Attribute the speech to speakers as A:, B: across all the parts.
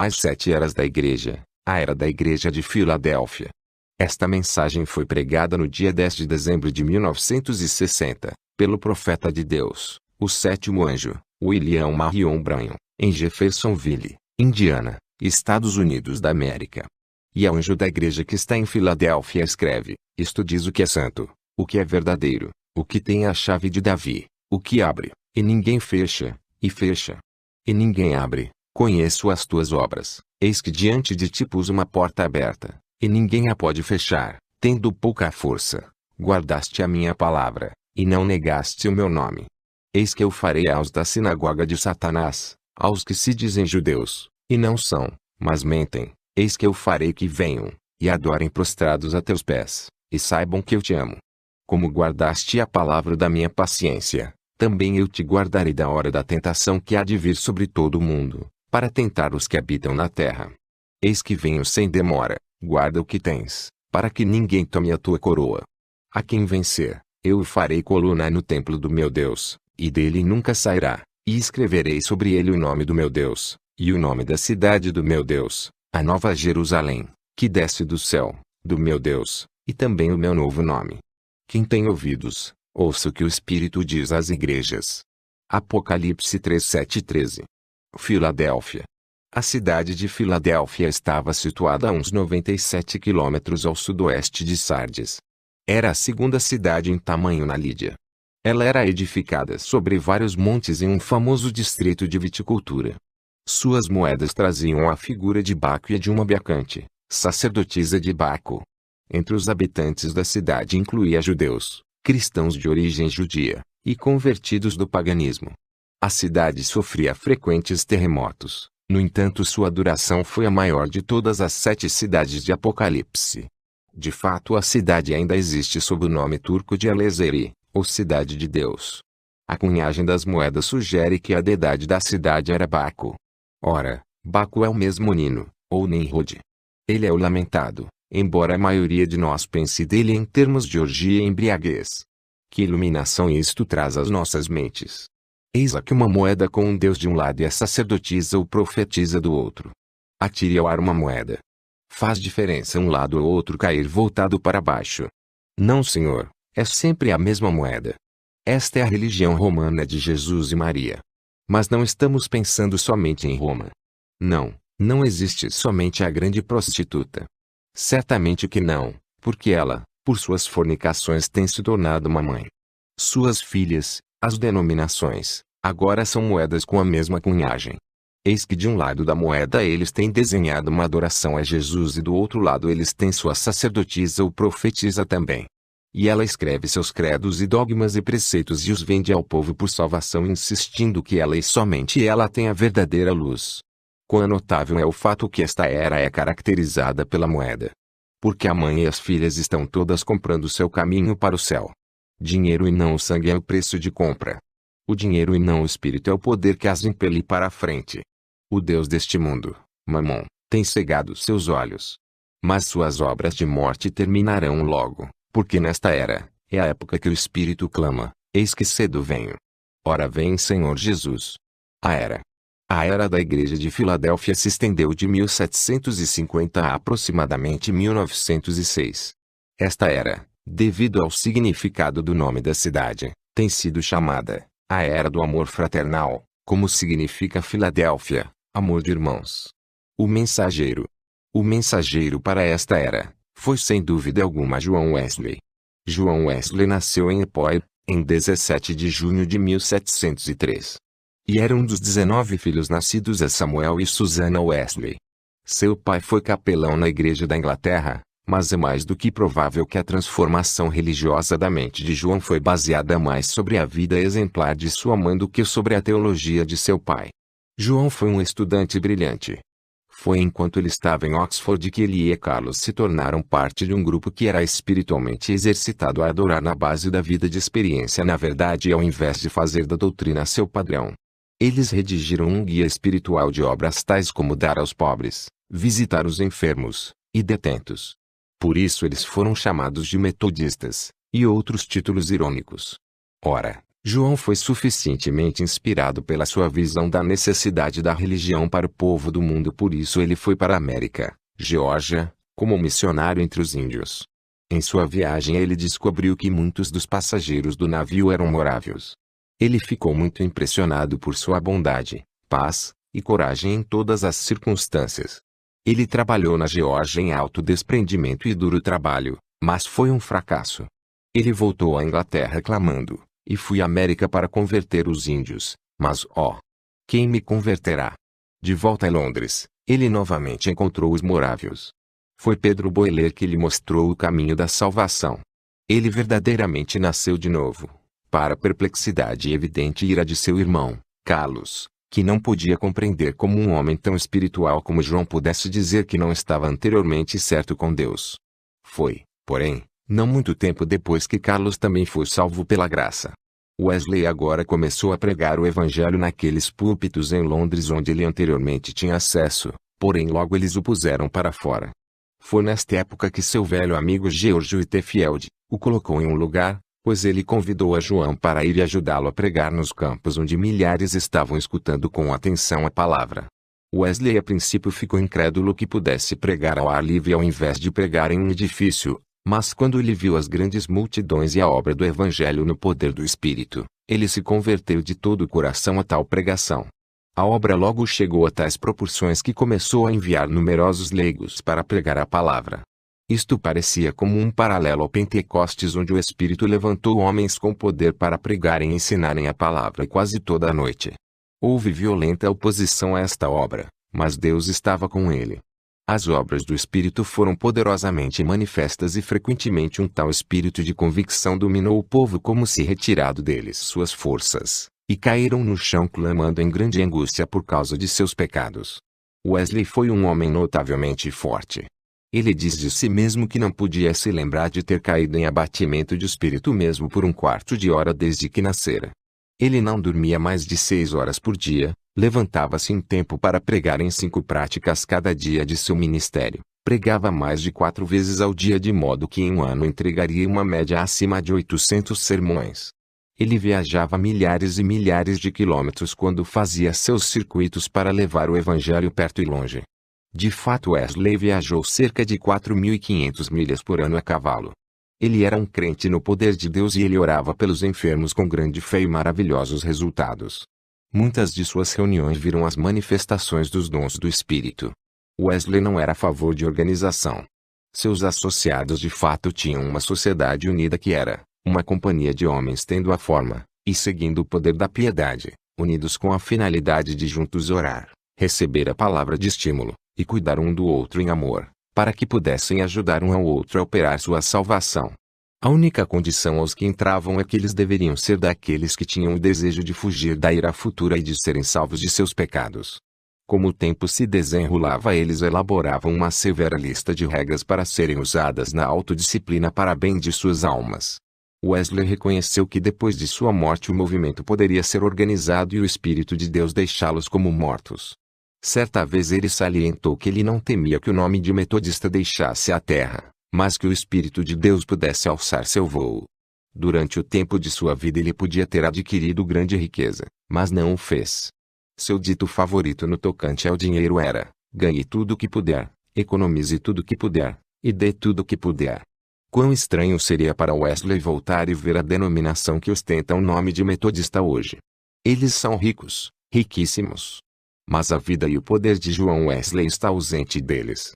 A: As 7 eras da Igreja, a era da Igreja de Filadélfia. Esta mensagem foi pregada no dia 10 de dezembro de 1960, pelo profeta de Deus, o sétimo anjo, William Marion Branham, em Jeffersonville, Indiana, Estados Unidos da América. E ao anjo da igreja que está em Filadélfia escreve: isto diz o que é santo, o que é verdadeiro, o que tem a chave de Davi, o que abre, e ninguém fecha, e fecha, e ninguém abre. Conheço as tuas obras, eis que diante de ti pus uma porta aberta, e ninguém a pode fechar, tendo pouca força. Guardaste a minha palavra, e não negaste o meu nome. Eis que eu farei aos da sinagoga de Satanás, aos que se dizem judeus, e não são, mas mentem, eis que eu farei que venham, e adorem prostrados a teus pés, e saibam que eu te amo. Como guardaste a palavra da minha paciência, também eu te guardarei da hora da tentação que há de vir sobre todo o mundo, para tentar os que habitam na terra. Eis que venho sem demora, guarda o que tens, para que ninguém tome a tua coroa. A quem vencer, eu o farei coluna no templo do meu Deus, e dele nunca sairá, e escreverei sobre ele o nome do meu Deus, e o nome da cidade do meu Deus, a nova Jerusalém, que desce do céu, do meu Deus, e também o meu novo nome. Quem tem ouvidos, ouça o que o Espírito diz às igrejas. Apocalipse 3:7-13. Filadélfia. A cidade de Filadélfia estava situada a uns 97 quilômetros ao sudoeste de Sardes. Era a segunda cidade em tamanho na Lídia. Ela era edificada sobre vários montes em um famoso distrito de viticultura. Suas moedas traziam a figura de Baco e a de uma Bacante, sacerdotisa de Baco. Entre os habitantes da cidade incluía judeus, cristãos de origem judia, e convertidos do paganismo. A cidade sofria frequentes terremotos, no entanto sua duração foi a maior de todas as 7 cidades de Apocalipse. De fato a cidade ainda existe sob o nome turco de Elezeri, ou Cidade de Deus. A cunhagem das moedas sugere que a deidade da cidade era Baco. Ora, Baco é o mesmo Nino, ou Nimrod. Ele é o lamentado, embora a maioria de nós pense dele em termos de orgia e embriaguez. Que iluminação isto traz às nossas mentes! Eis aqui uma moeda com um Deus de um lado e a sacerdotisa ou profetisa do outro. Atire ao ar uma moeda. Faz diferença um lado ou outro cair voltado para baixo? Não, senhor, é sempre a mesma moeda. Esta é a religião romana de Jesus e Maria. Mas não estamos pensando somente em Roma. Não, não existe somente a grande prostituta. Certamente que não, porque ela, por suas fornicações tem se tornado uma mãe. Suas filhas, as denominações, agora são moedas com a mesma cunhagem. Eis que de um lado da moeda eles têm desenhado uma adoração a Jesus e do outro lado eles têm sua sacerdotisa ou profetisa também. E ela escreve seus credos e dogmas e preceitos e os vende ao povo por salvação insistindo que ela e somente ela tem a verdadeira luz. Quão notável é o fato que esta era é caracterizada pela moeda. Porque a mãe e as filhas estão todas comprando seu caminho para o céu. Dinheiro e não o sangue é o preço de compra. O dinheiro e não o espírito é o poder que as impele para a frente. O Deus deste mundo, Mamon, tem cegado seus olhos. Mas suas obras de morte terminarão logo, porque nesta era, é a época que o Espírito clama, eis que cedo venho. Ora vem Senhor Jesus. A era da Igreja de Filadélfia se estendeu de 1750 a aproximadamente 1906. Esta era, devido ao significado do nome da cidade, tem sido chamada a Era do Amor Fraternal, como significa Filadélfia, amor de irmãos. O mensageiro para esta era, foi sem dúvida alguma João Wesley. João Wesley nasceu em Epoy, em 17 de junho de 1703. E era um dos 19 filhos nascidos a Samuel e Susana Wesley. Seu pai foi capelão na Igreja da Inglaterra, mas é mais do que provável que a transformação religiosa da mente de João foi baseada mais sobre a vida exemplar de sua mãe do que sobre a teologia de seu pai. João foi um estudante brilhante. Foi enquanto ele estava em Oxford que ele e Carlos se tornaram parte de um grupo que era espiritualmente exercitado a adorar na base da vida de experiência na verdade ao invés de fazer da doutrina seu padrão. Eles redigiram um guia espiritual de obras tais como dar aos pobres, visitar os enfermos e detentos. Por isso eles foram chamados de metodistas, e outros títulos irônicos. Ora, João foi suficientemente inspirado pela sua visão da necessidade da religião para o povo do mundo, por isso ele foi para a América, Geórgia, como missionário entre os índios. Em sua viagem ele descobriu que muitos dos passageiros do navio eram morávios. Ele ficou muito impressionado por sua bondade, paz e coragem em todas as circunstâncias. Ele trabalhou na Geórgia em alto desprendimento e duro trabalho, mas foi um fracasso. Ele voltou à Inglaterra clamando: "E fui à América para converter os índios, mas quem me converterá?" De volta a Londres, ele novamente encontrou os morávios. Foi Pedro Boiler que lhe mostrou o caminho da salvação. Ele verdadeiramente nasceu de novo, para a perplexidade e evidente ira de seu irmão, Carlos, que não podia compreender como um homem tão espiritual como João pudesse dizer que não estava anteriormente certo com Deus. Foi, porém, não muito tempo depois que Carlos também foi salvo pela graça. Wesley agora começou a pregar o evangelho naqueles púlpitos em Londres onde ele anteriormente tinha acesso, porém logo eles o puseram para fora. Foi nesta época que seu velho amigo George Whitefield o colocou em um lugar, pois ele convidou a João para ir e ajudá-lo a pregar nos campos onde milhares estavam escutando com atenção a palavra. Wesley a princípio ficou incrédulo que pudesse pregar ao ar livre ao invés de pregar em um edifício, mas quando ele viu as grandes multidões e a obra do evangelho no poder do Espírito, ele se converteu de todo o coração a tal pregação. A obra logo chegou a tais proporções que começou a enviar numerosos leigos para pregar a palavra. Isto parecia como um paralelo ao Pentecostes, onde o Espírito levantou homens com poder para pregarem e ensinarem a palavra quase toda a noite. Houve violenta oposição a esta obra, mas Deus estava com ele. As obras do Espírito foram poderosamente manifestas e frequentemente um tal espírito de convicção dominou o povo como se retirado deles suas forças, e caíram no chão clamando em grande angústia por causa de seus pecados. Wesley foi um homem notavelmente forte. Ele diz de si mesmo que não podia se lembrar de ter caído em abatimento de espírito mesmo por um quarto de hora desde que nascera. Ele não dormia mais de 6 horas por dia, levantava-se em tempo para pregar em 5 práticas cada dia de seu ministério, pregava mais de 4 vezes ao dia de modo que em um ano entregaria uma média acima de 800 sermões. Ele viajava milhares e milhares de quilômetros quando fazia seus circuitos para levar o evangelho perto e longe. De fato, Wesley viajou cerca de 4.500 milhas por ano a cavalo. Ele era um crente no poder de Deus e ele orava pelos enfermos com grande fé e maravilhosos resultados. Muitas de suas reuniões viram as manifestações dos dons do Espírito. Wesley não era a favor de organização. Seus associados de fato tinham uma sociedade unida que era uma companhia de homens tendo a forma, e seguindo o poder da piedade, unidos com a finalidade de juntos orar, receber a palavra de estímulo, e cuidar um do outro em amor, para que pudessem ajudar um ao outro a operar sua salvação. A única condição aos que entravam é que eles deveriam ser daqueles que tinham o desejo de fugir da ira futura e de serem salvos de seus pecados. Como o tempo se desenrolava, eles elaboravam uma severa lista de regras para serem usadas na autodisciplina para bem de suas almas. Wesley reconheceu que depois de sua morte o movimento poderia ser organizado e o Espírito de Deus deixá-los como mortos. Certa vez ele salientou que ele não temia que o nome de metodista deixasse a terra, mas que o Espírito de Deus pudesse alçar seu voo. Durante o tempo de sua vida ele podia ter adquirido grande riqueza, mas não o fez. Seu dito favorito no tocante ao dinheiro era: ganhe tudo o que puder, economize tudo o que puder, e dê tudo o que puder. Quão estranho seria para Wesley voltar e ver a denominação que ostenta o nome de metodista hoje. Eles são ricos, riquíssimos. Mas a vida e o poder de João Wesley está ausente deles.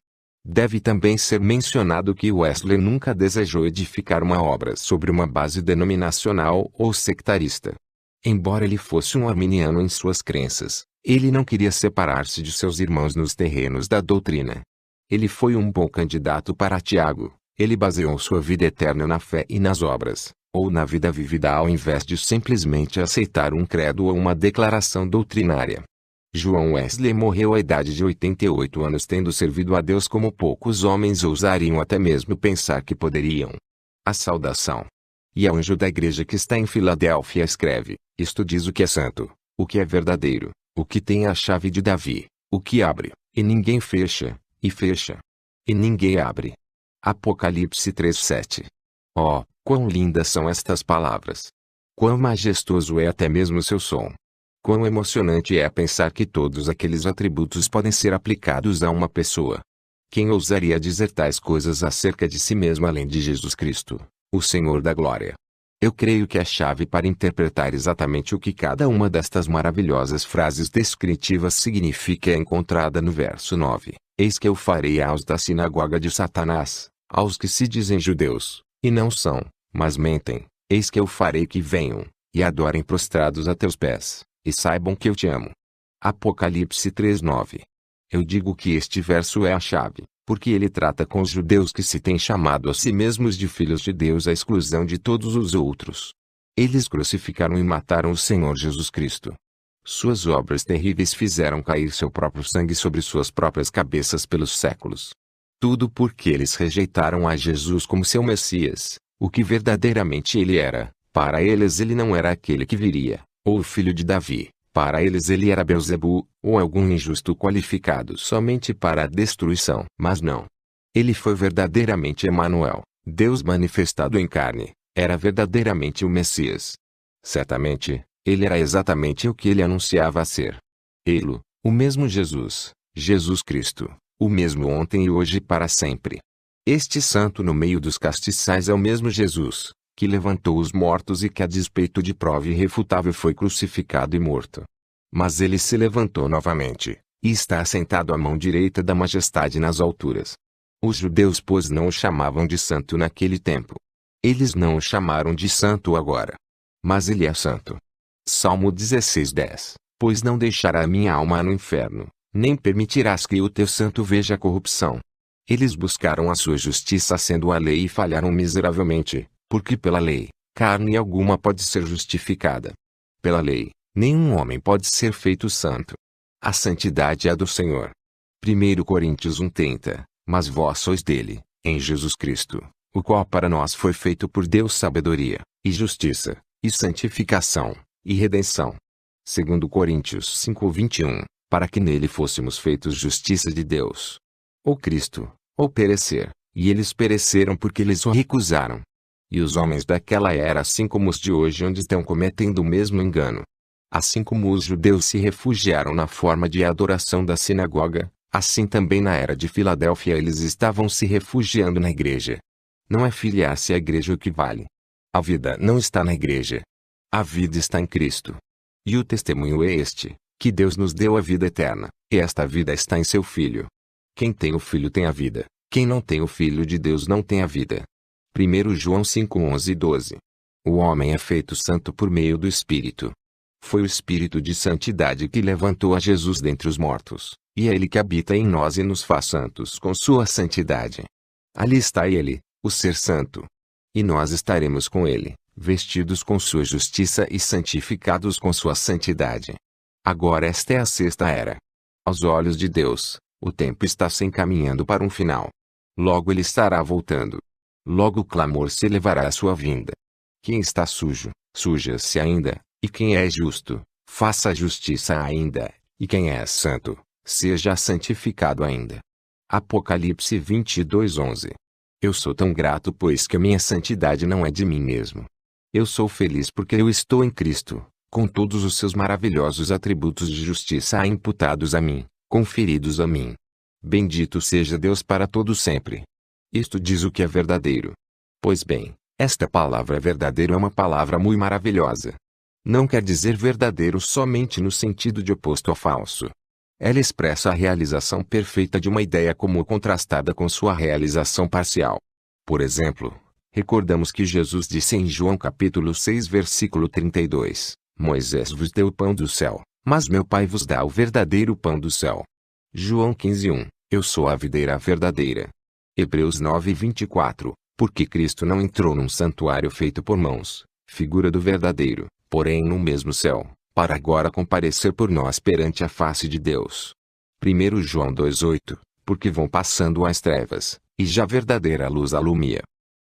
A: Deve também ser mencionado que Wesley nunca desejou edificar uma obra sobre uma base denominacional ou sectarista. Embora ele fosse um arminiano em suas crenças, ele não queria separar-se de seus irmãos nos terrenos da doutrina. Ele foi um bom candidato para Tiago. Ele baseou sua vida eterna na fé e nas obras, ou na vida vivida ao invés de simplesmente aceitar um credo ou uma declaração doutrinária. João Wesley morreu à idade de 88 anos tendo servido a Deus como poucos homens ousariam até mesmo pensar que poderiam. A saudação. E ao anjo da igreja que está em Filadélfia escreve: isto diz o que é santo, o que é verdadeiro, o que tem a chave de Davi, o que abre, e ninguém fecha, e fecha, e ninguém abre. Apocalipse 3:7. Oh, quão lindas são estas palavras! Quão majestoso é até mesmo seu som. Quão emocionante é pensar que todos aqueles atributos podem ser aplicados a uma pessoa. Quem ousaria dizer tais coisas acerca de si mesmo além de Jesus Cristo, o Senhor da Glória? Eu creio que a chave para interpretar exatamente o que cada uma destas maravilhosas frases descritivas significa é encontrada no verso 9. Eis que eu farei aos da sinagoga de Satanás, aos que se dizem judeus, e não são, mas mentem, eis que eu farei que venham, e adorem prostrados a teus pés, e saibam que eu te amo. Apocalipse 3:9. Eu digo que este verso é a chave, porque ele trata com os judeus que se têm chamado a si mesmos de filhos de Deus à exclusão de todos os outros. Eles crucificaram e mataram o Senhor Jesus Cristo. Suas obras terríveis fizeram cair seu próprio sangue sobre suas próprias cabeças pelos séculos. Tudo porque eles rejeitaram a Jesus como seu Messias, o que verdadeiramente ele era. Para eles ele não era aquele que viria, ou o filho de Davi. Para eles ele era Belzebu, ou algum injusto qualificado somente para a destruição. Mas não. Ele foi verdadeiramente Emanuel, Deus manifestado em carne. Era verdadeiramente o Messias. Certamente, ele era exatamente o que ele anunciava ser. Ele, o mesmo Jesus, Jesus Cristo, o mesmo ontem e hoje e para sempre. Este santo no meio dos castiçais é o mesmo Jesus, que levantou os mortos e que a despeito de prova irrefutável foi crucificado e morto. Mas ele se levantou novamente, e está assentado à mão direita da majestade nas alturas. Os judeus pois não o chamavam de santo naquele tempo. Eles não o chamaram de santo agora. Mas ele é santo. Salmo 16:10. Pois não deixará a minha alma no inferno, nem permitirás que o teu santo veja a corrupção. Eles buscaram a sua justiça sendo a lei e falharam miseravelmente, porque pela lei, carne alguma pode ser justificada. Pela lei, nenhum homem pode ser feito santo. A santidade é do Senhor. 1 Coríntios 1:30. Mas vós sois dele, em Jesus Cristo, o qual para nós foi feito por Deus sabedoria, e justiça, e santificação, e redenção. 2 Coríntios 5:21, para que nele fôssemos feitos justiça de Deus. Ou Cristo, ou perecer, e eles pereceram porque eles o recusaram. E os homens daquela era assim como os de hoje onde estão cometendo o mesmo engano. Assim como os judeus se refugiaram na forma de adoração da sinagoga, assim também na era de Filadélfia eles estavam se refugiando na igreja. Não é filiar-se à igreja o que vale. A vida não está na igreja. A vida está em Cristo. E o testemunho é este, que Deus nos deu a vida eterna, e esta vida está em seu Filho. Quem tem o Filho tem a vida, quem não tem o Filho de Deus não tem a vida. 1 João 5:11 e 12. O homem é feito santo por meio do Espírito. Foi o Espírito de santidade que levantou a Jesus dentre os mortos, e é ele que habita em nós e nos faz santos com sua santidade. Ali está ele, o ser santo. E nós estaremos com ele, vestidos com sua justiça e santificados com sua santidade. Agora esta é a sexta era. Aos olhos de Deus, o tempo está se encaminhando para um final. Logo ele estará voltando. Logo o clamor se elevará à sua vinda. Quem está sujo, suja-se ainda, e quem é justo, faça a justiça ainda, e quem é santo, seja santificado ainda. Apocalipse 22:11. Eu sou tão grato pois que a minha santidade não é de mim mesmo. Eu sou feliz porque eu estou em Cristo, com todos os seus maravilhosos atributos de justiça imputados a mim, conferidos a mim. Bendito seja Deus para todo sempre. Isto diz o que é verdadeiro. Pois bem, esta palavra verdadeiro é uma palavra muito maravilhosa. Não quer dizer verdadeiro somente no sentido de oposto ao falso. Ela expressa a realização perfeita de uma ideia como contrastada com sua realização parcial. Por exemplo, recordamos que Jesus disse em João capítulo 6 versículo 32, Moisés vos deu o pão do céu, mas meu Pai vos dá o verdadeiro pão do céu. João 15:1, eu sou a videira verdadeira. Hebreus 9:24, porque Cristo não entrou num santuário feito por mãos, figura do verdadeiro, porém no mesmo céu, para agora comparecer por nós perante a face de Deus. 1 João 2:8, porque vão passando as trevas, e já a verdadeira luz alumia.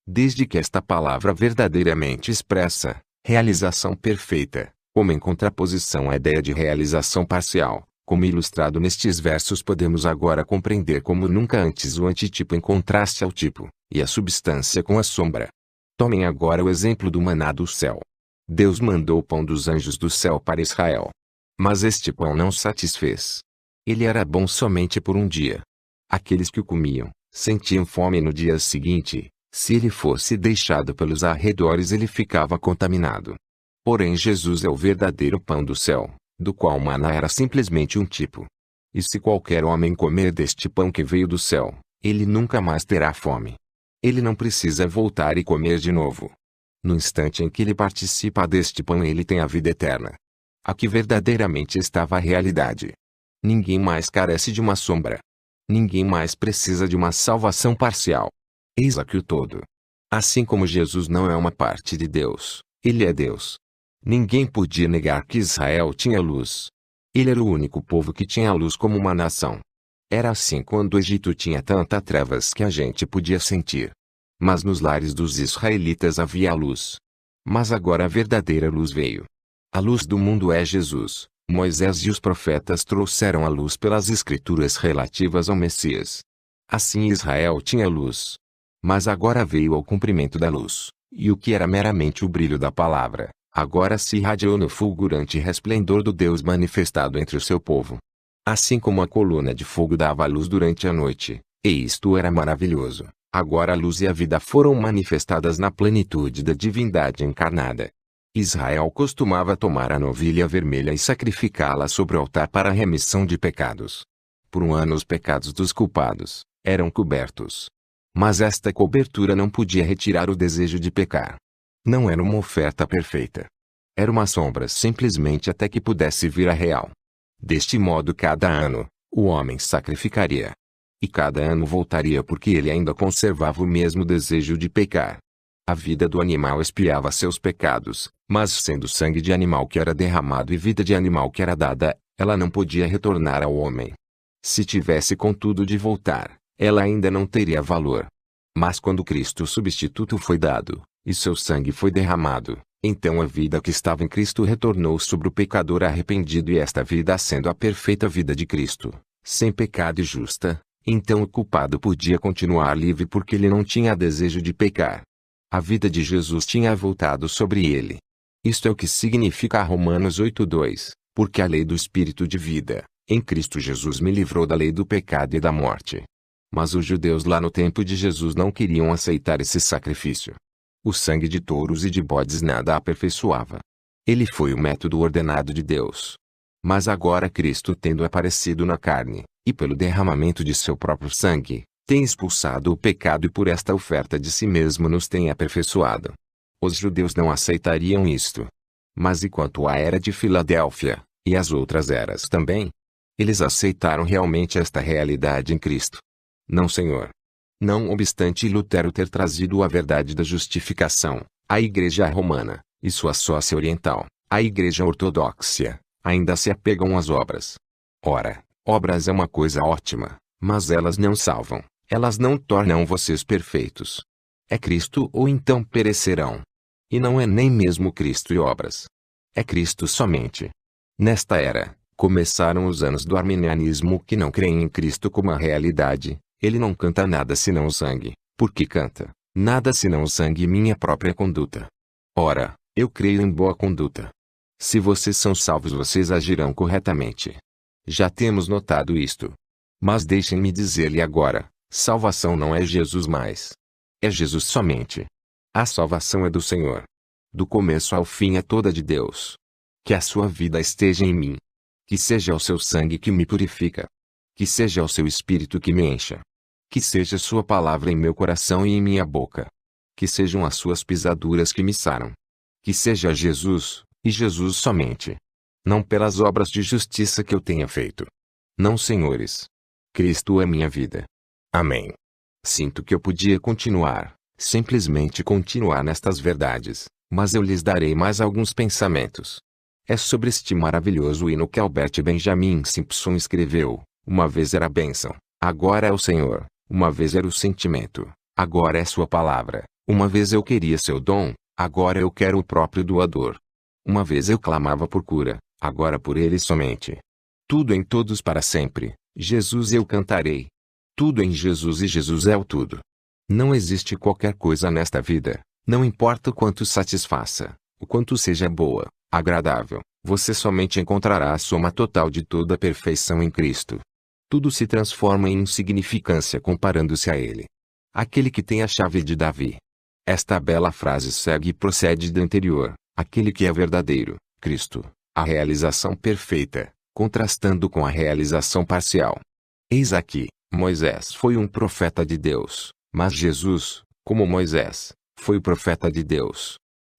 A: Desde que esta palavra verdadeiramente expressa, realização perfeita, como em contraposição à ideia de realização parcial, como ilustrado nestes versos podemos agora compreender como nunca antes o antitipo em contraste ao tipo, e a substância com a sombra. Tomem agora o exemplo do maná do céu. Deus mandou o pão dos anjos do céu para Israel. Mas este pão não satisfez. Ele era bom somente por um dia. Aqueles que o comiam, sentiam fome no dia seguinte. Se ele fosse deixado pelos arredores, ele ficava contaminado. Porém, Jesus é o verdadeiro pão do céu, do qual o maná era simplesmente um tipo. E se qualquer homem comer deste pão que veio do céu, ele nunca mais terá fome. Ele não precisa voltar e comer de novo. No instante em que ele participa deste pão, ele tem a vida eterna. Aqui verdadeiramente estava a realidade. Ninguém mais carece de uma sombra. Ninguém mais precisa de uma salvação parcial. Eis aqui o todo. Assim como Jesus não é uma parte de Deus, ele é Deus. Ninguém podia negar que Israel tinha luz. Ele era o único povo que tinha luz como uma nação. Era assim quando o Egito tinha tantas trevas que a gente podia sentir. Mas nos lares dos israelitas havia luz. Mas agora a verdadeira luz veio. A luz do mundo é Jesus. Moisés e os profetas trouxeram a luz pelas escrituras relativas ao Messias. Assim Israel tinha luz. Mas agora veio ao cumprimento da luz, e o que era meramente o brilho da palavra, agora se irradiou no fulgurante resplendor do Deus manifestado entre o seu povo. Assim como a coluna de fogo dava luz durante a noite, e isto era maravilhoso, agora a luz e a vida foram manifestadas na plenitude da divindade encarnada. Israel costumava tomar a novilha vermelha e sacrificá-la sobre o altar para a remissão de pecados. Por um ano os pecados dos culpados eram cobertos. Mas esta cobertura não podia retirar o desejo de pecar. Não era uma oferta perfeita. Era uma sombra simplesmente até que pudesse vir a real. Deste modo cada ano, o homem sacrificaria. E cada ano voltaria porque ele ainda conservava o mesmo desejo de pecar. A vida do animal expiava seus pecados, mas sendo sangue de animal que era derramado e vida de animal que era dada, ela não podia retornar ao homem. Se tivesse contudo de voltar, ela ainda não teria valor. Mas quando Cristo substituto foi dado, e seu sangue foi derramado, então a vida que estava em Cristo retornou sobre o pecador arrependido, e esta vida sendo a perfeita vida de Cristo, sem pecado e justa, então o culpado podia continuar livre porque ele não tinha desejo de pecar. A vida de Jesus tinha voltado sobre ele. Isto é o que significa Romanos 8:2, porque a lei do Espírito de vida, em Cristo Jesus me livrou da lei do pecado e da morte. Mas os judeus lá no tempo de Jesus não queriam aceitar esse sacrifício. O sangue de touros e de bodes nada aperfeiçoava. Ele foi o método ordenado de Deus. Mas agora Cristo, tendo aparecido na carne, e pelo derramamento de seu próprio sangue, tem expulsado o pecado e por esta oferta de si mesmo nos tem aperfeiçoado. Os judeus não aceitariam isto. Mas e quanto à era de Filadélfia, e as outras eras também? Eles aceitaram realmente esta realidade em Cristo. Não, Senhor. Não obstante Lutero ter trazido a verdade da justificação, a Igreja Romana, e sua sócia oriental, a Igreja Ortodoxa, ainda se apegam às obras. Ora, obras é uma coisa ótima, mas elas não salvam, elas não tornam vocês perfeitos. É Cristo ou então perecerão. E não é nem mesmo Cristo e obras. É Cristo somente. Nesta era, começaram os anos do arminianismo que não creem em Cristo como a realidade. Ele não canta nada senão o sangue, porque canta, nada senão o sangue e minha própria conduta. Ora, eu creio em boa conduta. Se vocês são salvos, vocês agirão corretamente. Já temos notado isto. Mas deixem-me dizer-lhe agora, salvação não é Jesus mais. É Jesus somente. A salvação é do Senhor. Do começo ao fim é toda de Deus. Que a sua vida esteja em mim. Que seja o seu sangue que me purifica. Que seja o seu espírito que me encha. Que seja sua palavra em meu coração e em minha boca. Que sejam as suas pisaduras que me saram. Que seja Jesus, e Jesus somente. Não pelas obras de justiça que eu tenha feito. Não, senhores. Cristo é minha vida. Amém. Sinto que eu podia continuar, simplesmente continuar nestas verdades, mas eu lhes darei mais alguns pensamentos. É sobre este maravilhoso hino que Albert Benjamin Simpson escreveu. Uma vez era a bênção, agora é o Senhor. Uma vez era o sentimento, agora é sua palavra. Uma vez eu queria seu dom, agora eu quero o próprio doador. Uma vez eu clamava por cura, agora por ele somente. Tudo em todos para sempre, Jesus eu cantarei. Tudo em Jesus e Jesus é o tudo. Não existe qualquer coisa nesta vida, não importa o quanto satisfaça, o quanto seja boa, agradável, você somente encontrará a soma total de toda a perfeição em Cristo. Tudo se transforma em insignificância comparando-se a Ele. Aquele que tem a chave de Davi. Esta bela frase segue e procede do anterior, aquele que é verdadeiro, Cristo, a realização perfeita, contrastando com a realização parcial. Eis aqui, Moisés foi um profeta de Deus, mas Jesus, como Moisés, foi o profeta de Deus.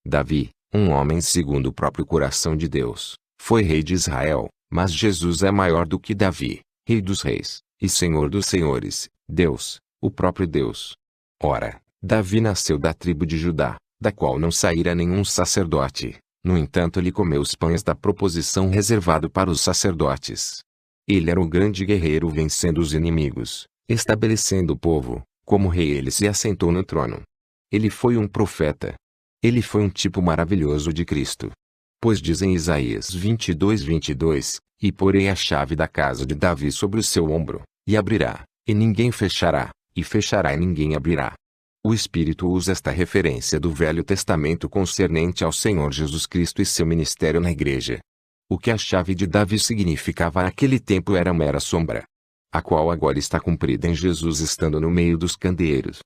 A: Davi, um homem segundo o próprio coração de Deus, foi rei de Israel, mas Jesus é maior do que Davi, rei dos reis, e senhor dos senhores, Deus, o próprio Deus. Ora, Davi nasceu da tribo de Judá, da qual não saíra nenhum sacerdote. No entanto, ele comeu os pães da proposição reservado para os sacerdotes. Ele era um grande guerreiro vencendo os inimigos, estabelecendo o povo. Como rei ele se assentou no trono. Ele foi um profeta. Ele foi um tipo maravilhoso de Cristo. Pois diz em Isaías 22:22, e porei a chave da casa de Davi sobre o seu ombro, e abrirá, e ninguém fechará, e fechará e ninguém abrirá. O Espírito usa esta referência do Velho Testamento concernente ao Senhor Jesus Cristo e seu ministério na igreja. O que a chave de Davi significava naquele tempo era mera sombra, a qual agora está cumprida em Jesus estando no meio dos candeeiros.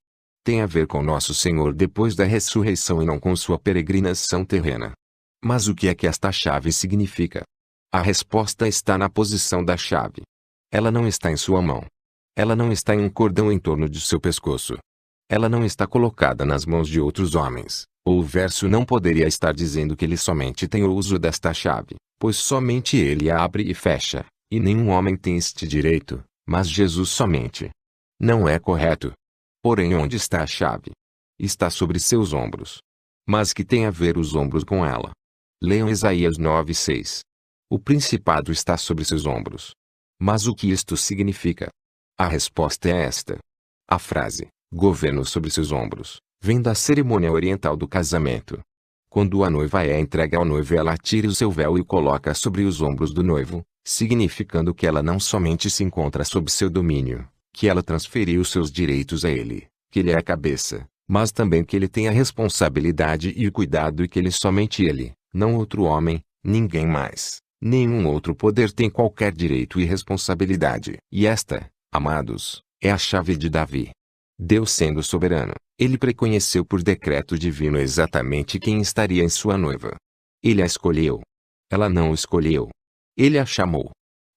A: Tem a ver com nosso Senhor depois da ressurreição e não com sua peregrinação terrena. Mas o que é que esta chave significa? A resposta está na posição da chave. Ela não está em sua mão. Ela não está em um cordão em torno de seu pescoço. Ela não está colocada nas mãos de outros homens, ou o verso não poderia estar dizendo que ele somente tem o uso desta chave, pois somente ele a abre e fecha, e nenhum homem tem este direito, mas Jesus somente. Não é correto. Porém, onde está a chave? Está sobre seus ombros. Mas que tem a ver os ombros com ela? Leiam Isaías 9:6. O principado está sobre seus ombros. Mas o que isto significa? A resposta é esta. A frase, governo sobre seus ombros, vem da cerimônia oriental do casamento. Quando a noiva é entregue ao noivo, ela tira o seu véu e o coloca sobre os ombros do noivo, significando que ela não somente se encontra sob seu domínio, que ela transferiu seus direitos a ele, que ele é a cabeça, mas também que ele tem a responsabilidade e o cuidado e que somente ele, não outro homem, ninguém mais, nenhum outro poder tem qualquer direito e responsabilidade. E esta, amados, é a chave de Davi. Deus sendo soberano, ele preconheceu por decreto divino exatamente quem estaria em sua noiva. Ele a escolheu. Ela não o escolheu. Ele a chamou.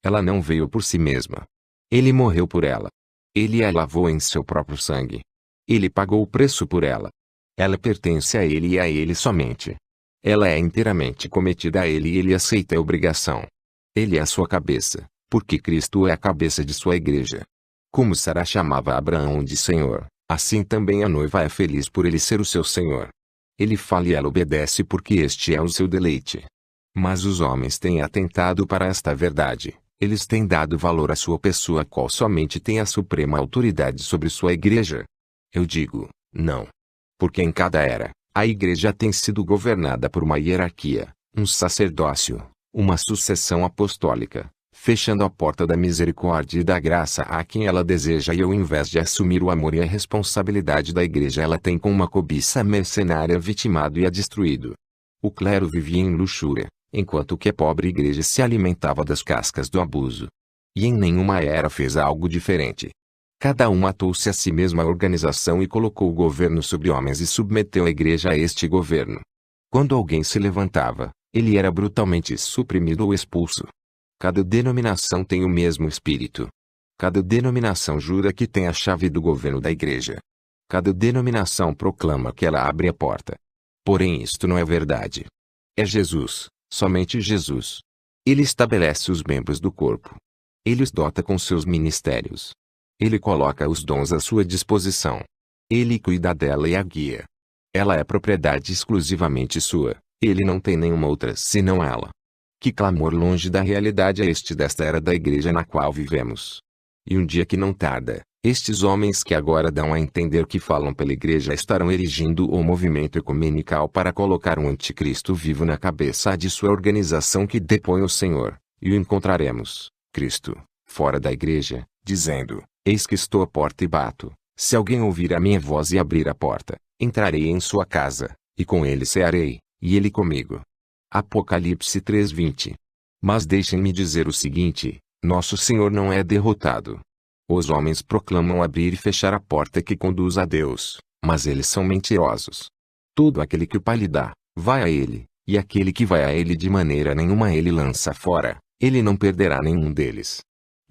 A: Ela não veio por si mesma. Ele morreu por ela. Ele a lavou em seu próprio sangue. Ele pagou o preço por ela. Ela pertence a ele e a ele somente. Ela é inteiramente cometida a ele e ele aceita a obrigação. Ele é a sua cabeça, porque Cristo é a cabeça de sua igreja. Como Sara chamava Abraão de Senhor, assim também a noiva é feliz por ele ser o seu Senhor. Ele fala e ela obedece porque este é o seu deleite. Mas os homens têm atentado para esta verdade, eles têm dado valor à sua pessoa, qual somente tem a suprema autoridade sobre sua igreja. Eu digo, não. Porque em cada era, a igreja tem sido governada por uma hierarquia, um sacerdócio, uma sucessão apostólica, fechando a porta da misericórdia e da graça a quem ela deseja e ao invés de assumir o amor e a responsabilidade da igreja ela tem com uma cobiça mercenária vitimado e a destruído. O clero vivia em luxúria, enquanto que a pobre igreja se alimentava das cascas do abuso. E em nenhuma era fez algo diferente. Cada um atou-se a si mesma a organização e colocou o governo sobre homens e submeteu a igreja a este governo. Quando alguém se levantava, ele era brutalmente suprimido ou expulso. Cada denominação tem o mesmo espírito. Cada denominação jura que tem a chave do governo da igreja. Cada denominação proclama que ela abre a porta. Porém isto não é verdade. É Jesus, somente Jesus. Ele estabelece os membros do corpo. Ele os dota com seus ministérios. Ele coloca os dons à sua disposição. Ele cuida dela e a guia. Ela é propriedade exclusivamente sua. Ele não tem nenhuma outra senão ela. Que clamor longe da realidade é este desta era da igreja na qual vivemos. E um dia que não tarda, estes homens que agora dão a entender que falam pela igreja estarão erigindo o movimento ecumenical para colocar um anticristo vivo na cabeça de sua organização que depõe o Senhor, e o encontraremos, Cristo, fora da igreja, dizendo, eis que estou à porta e bato, se alguém ouvir a minha voz e abrir a porta, entrarei em sua casa, e com ele cearei, e ele comigo. Apocalipse 3:20. Mas deixem-me dizer o seguinte: nosso Senhor não é derrotado. Os homens proclamam abrir e fechar a porta que conduz a Deus, mas eles são mentirosos. Todo aquele que o Pai lhe dá, vai a ele, e aquele que vai a ele de maneira nenhuma ele lança fora, ele não perderá nenhum deles.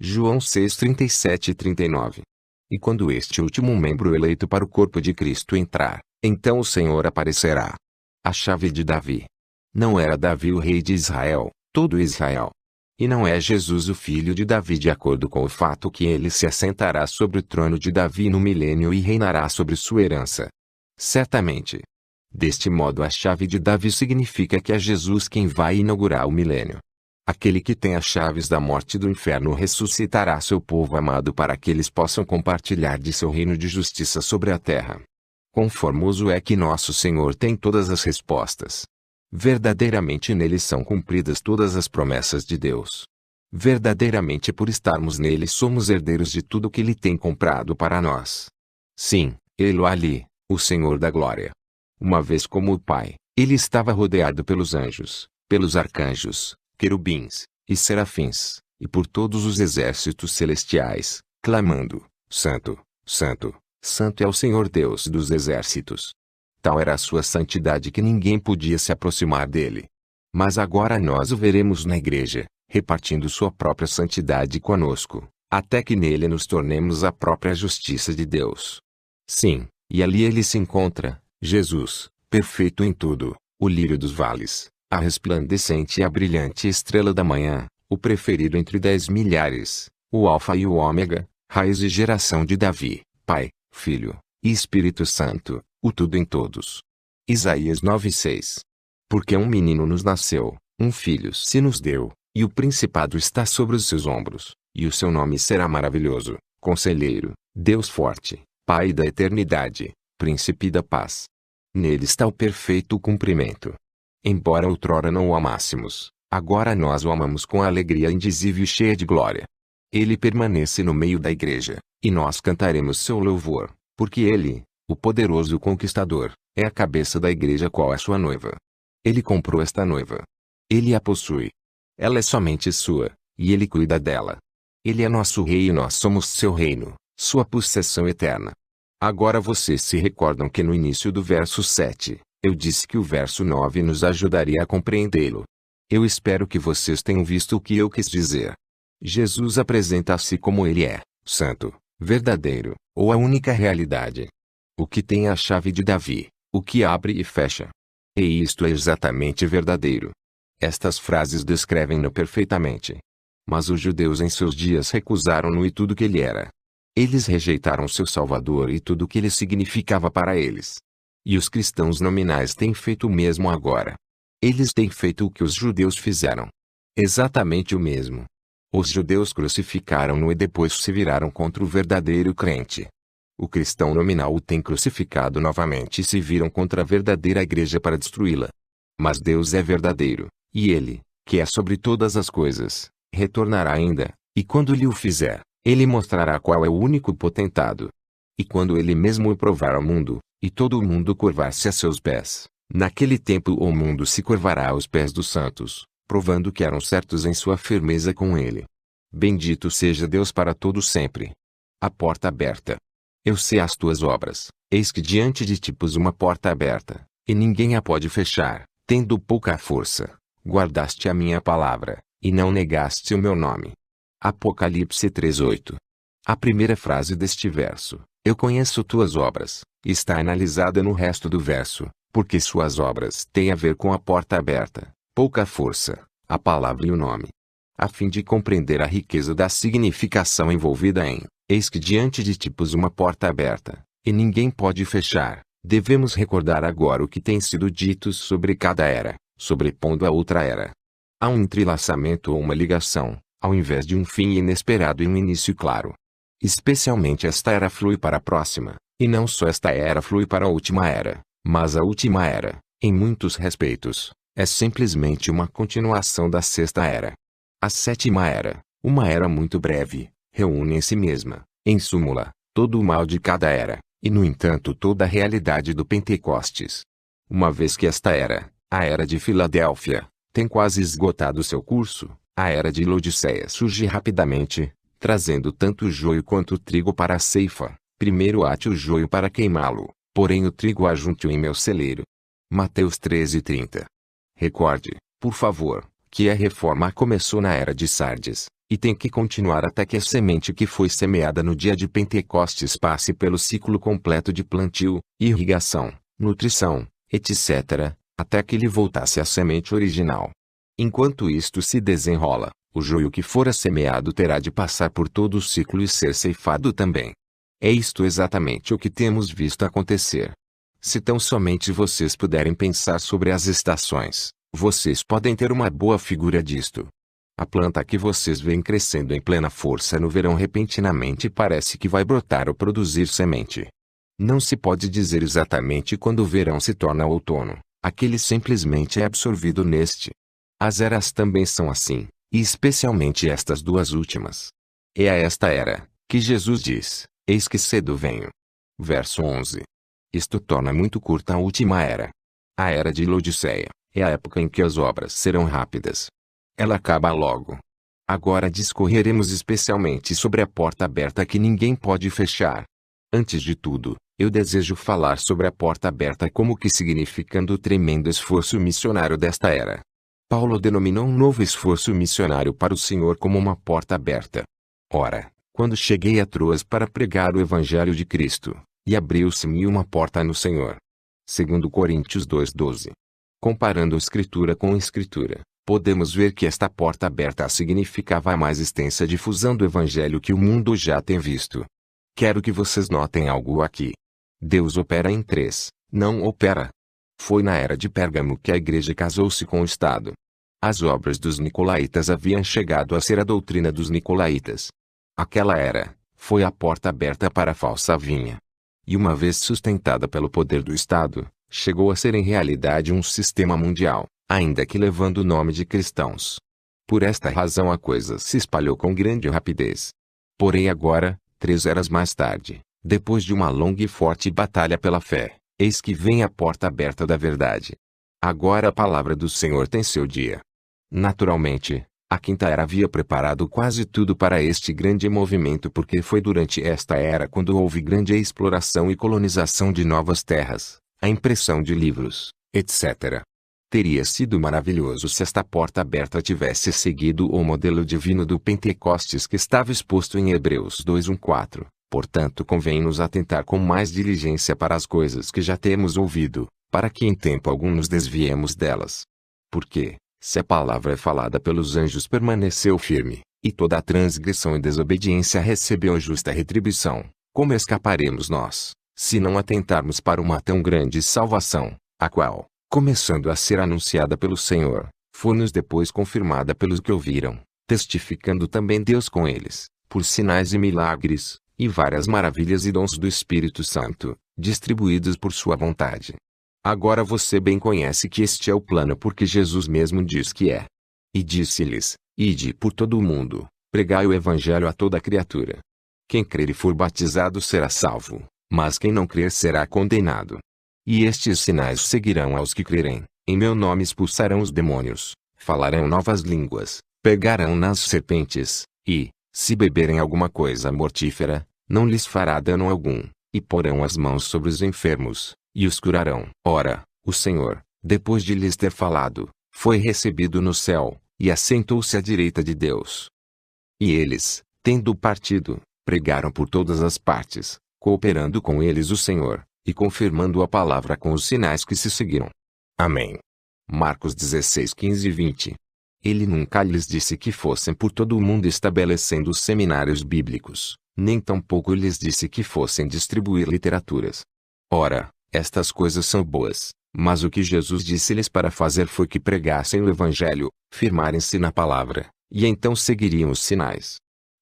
A: João 6:37 e 39. E quando este último membro eleito para o corpo de Cristo entrar, então o Senhor aparecerá. A chave de Davi. Não era Davi o rei de Israel, todo Israel. E não é Jesus o filho de Davi, de acordo com o fato que ele se assentará sobre o trono de Davi no milênio e reinará sobre sua herança. Certamente. Deste modo, a chave de Davi significa que é Jesus quem vai inaugurar o milênio. Aquele que tem as chaves da morte e do inferno ressuscitará seu povo amado para que eles possam compartilhar de seu reino de justiça sobre a terra. Quão formoso é que nosso Senhor tem todas as respostas. Verdadeiramente nele são cumpridas todas as promessas de Deus. Verdadeiramente por estarmos nele somos herdeiros de tudo que ele tem comprado para nós. Sim, ele ali, o Senhor da glória. Uma vez como o Pai, ele estava rodeado pelos anjos, pelos arcanjos, querubins, e serafins, e por todos os exércitos celestiais, clamando: Santo, Santo, Santo é o Senhor Deus dos exércitos. Tal era a sua santidade que ninguém podia se aproximar dele. Mas agora nós o veremos na igreja, repartindo sua própria santidade conosco, até que nele nos tornemos a própria justiça de Deus. Sim, e ali ele se encontra, Jesus, perfeito em tudo, o lírio dos vales, a resplandecente e a brilhante estrela da manhã, o preferido entre 10 milhares, o Alfa e o Ômega, raiz e geração de Davi, Pai, Filho e Espírito Santo, o tudo em todos. Isaías 9:6. Porque um menino nos nasceu, um filho se nos deu, e o principado está sobre os seus ombros, e o seu nome será maravilhoso, Conselheiro, Deus forte, Pai da eternidade, Príncipe da paz. Nele está o perfeito cumprimento. Embora outrora não o amássemos, agora nós o amamos com alegria indizível e cheia de glória. Ele permanece no meio da igreja, e nós cantaremos seu louvor, porque ele, o poderoso conquistador, é a cabeça da igreja, qual é sua noiva. Ele comprou esta noiva. Ele a possui. Ela é somente sua, e ele cuida dela. Ele é nosso rei e nós somos seu reino, sua possessão eterna. Agora vocês se recordam que no início do verso 7, eu disse que o verso 9 nos ajudaria a compreendê-lo. Eu espero que vocês tenham visto o que eu quis dizer. Jesus apresenta-se como ele é, santo, verdadeiro, ou a única realidade. O que tem a chave de Davi, o que abre e fecha. E isto é exatamente verdadeiro. Estas frases descrevem-no perfeitamente. Mas os judeus em seus dias recusaram-no e tudo que ele era. Eles rejeitaram seu Salvador e tudo o que ele significava para eles. E os cristãos nominais têm feito o mesmo agora. Eles têm feito o que os judeus fizeram. Exatamente o mesmo. Os judeus crucificaram-no e depois se viraram contra o verdadeiro crente. O cristão nominal o tem crucificado novamente e se viram contra a verdadeira igreja para destruí-la. Mas Deus é verdadeiro, e ele, que é sobre todas as coisas, retornará ainda, e quando lhe o fizer, ele mostrará qual é o único potentado. E quando ele mesmo o provar ao mundo, e todo o mundo curvar-se a seus pés, naquele tempo o mundo se curvará aos pés dos santos, provando que eram certos em sua firmeza com ele. Bendito seja Deus para todo sempre. A porta aberta. Eu sei as tuas obras, eis que diante de ti pus uma porta aberta, e ninguém a pode fechar, tendo pouca força. Guardaste a minha palavra, e não negaste o meu nome. Apocalipse 3:8. A primeira frase deste verso, eu conheço tuas obras, está analisada no resto do verso, porque suas obras têm a ver com a porta aberta, pouca força, a palavra e o nome. A fim de compreender a riqueza da significação envolvida em eis que diante de ti pus uma porta aberta, e ninguém pode fechar, devemos recordar agora o que tem sido dito sobre cada era, sobrepondo a outra era. Há um entrelaçamento ou uma ligação, ao invés de um fim inesperado e um início claro. Especialmente esta era flui para a próxima, e não só esta era flui para a última era, mas a última era, em muitos respeitos, é simplesmente uma continuação da sexta era. A sétima era, uma era muito breve, reúne em si mesma, em súmula, todo o mal de cada era, e no entanto toda a realidade do Pentecostes. Uma vez que esta era, A era de Filadélfia tem quase esgotado seu curso. A era de Laodiceia surge rapidamente, trazendo tanto o joio quanto o trigo para a ceifa. Primeiro ate o joio para queimá-lo, porém o trigo ajunte-o em meu celeiro. Mateus 13:30. Recorde, por favor, que a reforma começou na era de Sardes, e tem que continuar até que a semente que foi semeada no dia de Pentecostes passe pelo ciclo completo de plantio, irrigação, nutrição, etc., até que lhe voltasse a semente original. Enquanto isto se desenrola, o joio que fora semeado terá de passar por todo o ciclo e ser ceifado também. É isto exatamente o que temos visto acontecer. Se tão somente vocês puderem pensar sobre as estações, vocês podem ter uma boa figura disto. A planta que vocês veem crescendo em plena força no verão repentinamente parece que vai brotar ou produzir semente. Não se pode dizer exatamente quando o verão se torna outono, aquele simplesmente é absorvido neste. As eras também são assim, e especialmente estas duas últimas. É a esta era que Jesus diz: eis que cedo venho. Verso 11. Isto torna muito curta a última era. A era de Laodiceia é a época em que as obras serão rápidas. Ela acaba logo. Agora discorreremos especialmente sobre a porta aberta que ninguém pode fechar. Antes de tudo, eu desejo falar sobre a porta aberta como que significando o tremendo esforço missionário desta era. Paulo denominou um novo esforço missionário para o Senhor como uma porta aberta. Ora, quando cheguei a Troas para pregar o Evangelho de Cristo, e abriu-se-me uma porta no Senhor. 2 Coríntios 2:12. Comparando Escritura com Escritura, podemos ver que esta porta aberta significava a mais extensa difusão do Evangelho que o mundo já tem visto. Quero que vocês notem algo aqui. Deus opera em três, não opera. Foi na era de Pérgamo que a igreja casou-se com o Estado. As obras dos nicolaítas haviam chegado a ser a doutrina dos nicolaítas. Aquela era foi a porta aberta para a falsa vinha. E uma vez sustentada pelo poder do Estado, chegou a ser em realidade um sistema mundial, ainda que levando o nome de cristãos. Por esta razão a coisa se espalhou com grande rapidez. Porém agora, 3 eras mais tarde, depois de uma longa e forte batalha pela fé, eis que vem a porta aberta da verdade. Agora a palavra do Senhor tem seu dia. Naturalmente, a quinta era havia preparado quase tudo para este grande movimento porque foi durante esta era quando houve grande exploração e colonização de novas terras, a impressão de livros, etc. Teria sido maravilhoso se esta porta aberta tivesse seguido o modelo divino do Pentecostes que estava exposto em Hebreus 2:1-4. Portanto convém-nos atentar com mais diligência para as coisas que já temos ouvido, para que em tempo algum nos desviemos delas. Porque, se a palavra falada pelos anjos permaneceu firme, e toda a transgressão e desobediência recebeu justa retribuição, como escaparemos nós, se não atentarmos para uma tão grande salvação, a qual, começando a ser anunciada pelo Senhor, foi-nos depois confirmada pelos que ouviram, testificando também Deus com eles, por sinais e milagres, e várias maravilhas e dons do Espírito Santo, distribuídos por sua vontade. Agora você bem conhece que este é o plano porque Jesus mesmo diz que é. E disse-lhes: ide por todo o mundo, pregai o Evangelho a toda criatura. Quem crer e for batizado será salvo, mas quem não crer será condenado. E estes sinais seguirão aos que crerem: em meu nome expulsarão os demônios, falarão novas línguas, pegarão nas serpentes, e, se beberem alguma coisa mortífera, não lhes fará dano algum, e porão as mãos sobre os enfermos, e os curarão. Ora, o Senhor, depois de lhes ter falado, foi recebido no céu, e assentou-se à direita de Deus. E eles, tendo partido, pregaram por todas as partes, cooperando com eles o Senhor, e confirmando a palavra com os sinais que se seguiram. Amém. Marcos 16:15-20. Ele nunca lhes disse que fossem por todo o mundo estabelecendo seminários bíblicos, nem tampouco lhes disse que fossem distribuir literaturas. Ora, estas coisas são boas, mas o que Jesus disse-lhes para fazer foi que pregassem o Evangelho, firmarem-se na palavra, e então seguiriam os sinais.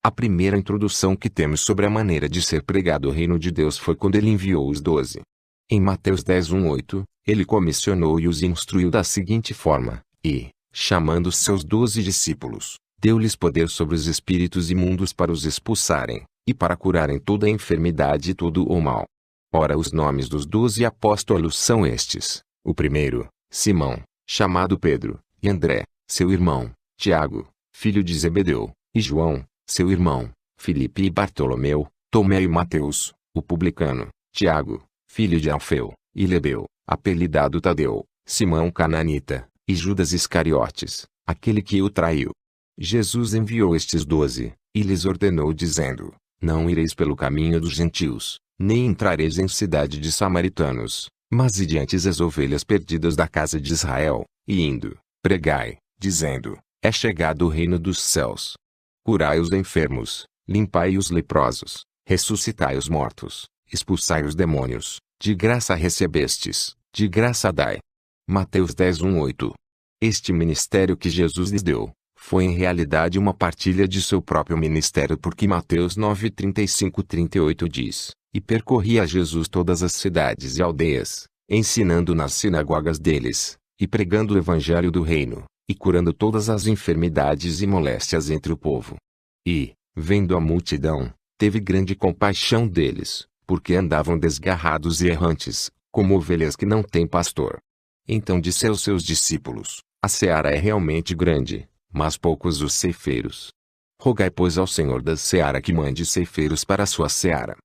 A: A primeira introdução que temos sobre a maneira de ser pregado o reino de Deus foi quando ele enviou os 12. Em Mateus 10:1-8, ele comissionou e os instruiu da seguinte forma: e, chamando seus 12 discípulos, deu-lhes poder sobre os espíritos imundos para os expulsarem, e para curarem toda a enfermidade e todo o mal. Ora, os nomes dos 12 apóstolos são estes: o primeiro, Simão, chamado Pedro, e André, seu irmão, Tiago, filho de Zebedeu, e João, seu irmão, Filipe e Bartolomeu, Tomé e Mateus, o publicano, Tiago, filho de Alfeu, e Lebeu, apelidado Tadeu, Simão Cananita, e Judas Iscariotes, aquele que o traiu. Jesus enviou estes 12, e lhes ordenou dizendo: Não ireis pelo caminho dos gentios, nem entrareis em cidade de samaritanos, mas ide antes as ovelhas perdidas da casa de Israel, e indo, pregai, dizendo: É chegado o reino dos céus. Curai os enfermos, limpai os leprosos, ressuscitai os mortos, expulsai os demônios, de graça recebestes, de graça dai. Mateus 10:1-8. Este ministério que Jesus lhes deu, foi em realidade uma partilha de seu próprio ministério, porque Mateus 9:35-38 diz: E percorria Jesus todas as cidades e aldeias, ensinando nas sinagogas deles, e pregando o evangelho do reino, e curando todas as enfermidades e moléstias entre o povo. E, vendo a multidão, teve grande compaixão deles, porque andavam desgarrados e errantes, como ovelhas que não têm pastor. Então disse aos seus discípulos: A seara é realmente grande, mas poucos os ceifeiros. Rogai, pois, ao Senhor da seara que mande ceifeiros para a sua seara.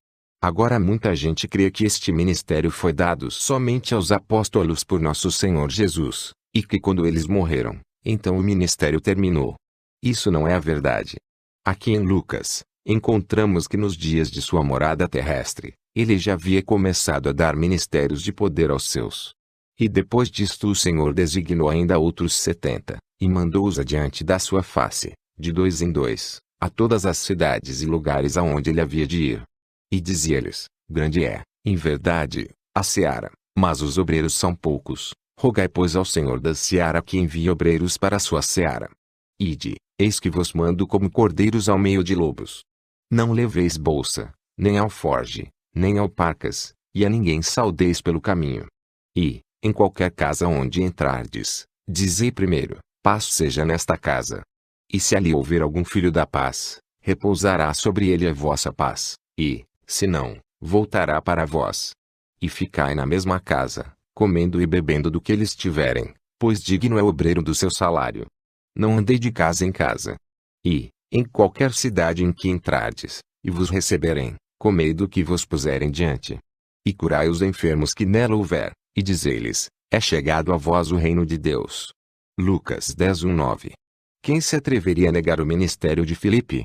A: Agora muita gente crê que este ministério foi dado somente aos apóstolos por nosso Senhor Jesus, e que quando eles morreram, então o ministério terminou. Isso não é a verdade. Aqui em Lucas, encontramos que nos dias de sua morada terrestre, ele já havia começado a dar ministérios de poder aos seus. E depois disto o Senhor designou ainda outros 70, e mandou-os adiante da sua face, de 2 em 2, a todas as cidades e lugares aonde ele havia de ir. E dizia-lhes: Grande é, em verdade, a seara, mas os obreiros são poucos. Rogai, pois, ao Senhor da seara que envie obreiros para a sua seara. Ide, eis que vos mando como cordeiros ao meio de lobos. Não leveis bolsa, nem alforge, nem alparcas, e a ninguém saudeis pelo caminho. E, em qualquer casa onde entrardes, dizei primeiro: Paz seja nesta casa. E se ali houver algum filho da paz, repousará sobre ele a vossa paz, e, se não, voltará para vós. E ficai na mesma casa, comendo e bebendo do que eles tiverem, pois digno é o obreiro do seu salário. Não andei de casa em casa. E, em qualquer cidade em que entrardes, e vos receberem, comei do que vos puserem diante. E curai os enfermos que nela houver, e dizei-lhes: É chegado a vós o reino de Deus. Lucas 10:1-9. Quem se atreveria a negar o ministério de Filipe?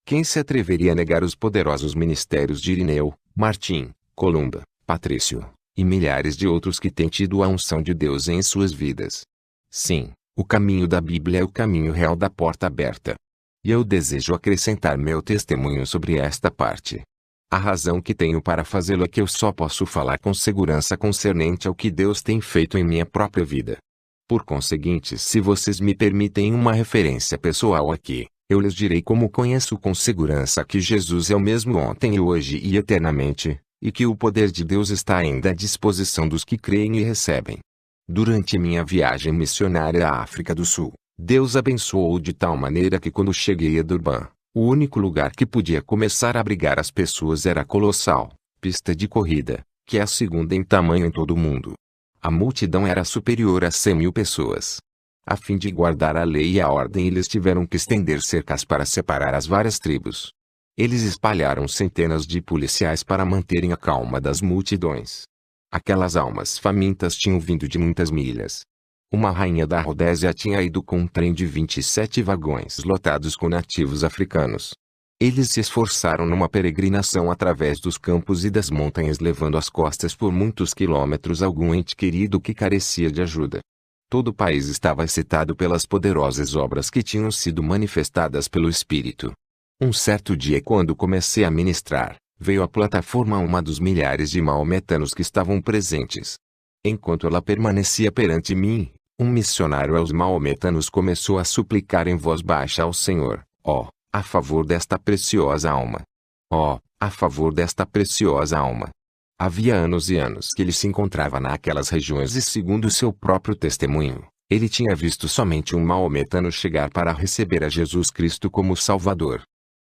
A: Quem se atreveria a negar os poderosos ministérios de Irineu, Martim, Columba, Patrício, e milhares de outros que têm tido a unção de Deus em suas vidas? Sim, o caminho da Bíblia é o caminho real da porta aberta. E eu desejo acrescentar meu testemunho sobre esta parte. A razão que tenho para fazê-lo é que eu só posso falar com segurança concernente ao que Deus tem feito em minha própria vida. Por conseguinte, se vocês me permitem uma referência pessoal aqui, eu lhes direi como conheço com segurança que Jesus é o mesmo ontem e hoje e eternamente, e que o poder de Deus está ainda à disposição dos que creem e recebem. Durante minha viagem missionária à África do Sul, Deus abençoou de tal maneira que quando cheguei a Durban, o único lugar que podia começar a abrigar as pessoas era a colossal pista de corrida, que é a segunda em tamanho em todo o mundo. A multidão era superior a 100.000 pessoas. A fim de guardar a lei e a ordem, eles tiveram que estender cercas para separar as várias tribos. Eles espalharam centenas de policiais para manterem a calma das multidões. Aquelas almas famintas tinham vindo de muitas milhas. Uma rainha da Rodésia tinha ido com um trem de 27 vagões lotados com nativos africanos. Eles se esforçaram numa peregrinação através dos campos e das montanhas, levando às costas por muitos quilômetros algum ente querido que carecia de ajuda. Todo o país estava excitado pelas poderosas obras que tinham sido manifestadas pelo Espírito. Um certo dia, quando comecei a ministrar, veio à plataforma uma dos milhares de maometanos que estavam presentes. Enquanto ela permanecia perante mim, um missionário aos maometanos começou a suplicar em voz baixa ao Senhor: a favor desta preciosa alma. A favor desta preciosa alma. Havia anos e anos que ele se encontrava naquelas regiões e, segundo seu próprio testemunho, ele tinha visto somente um maometano chegar para receber a Jesus Cristo como Salvador.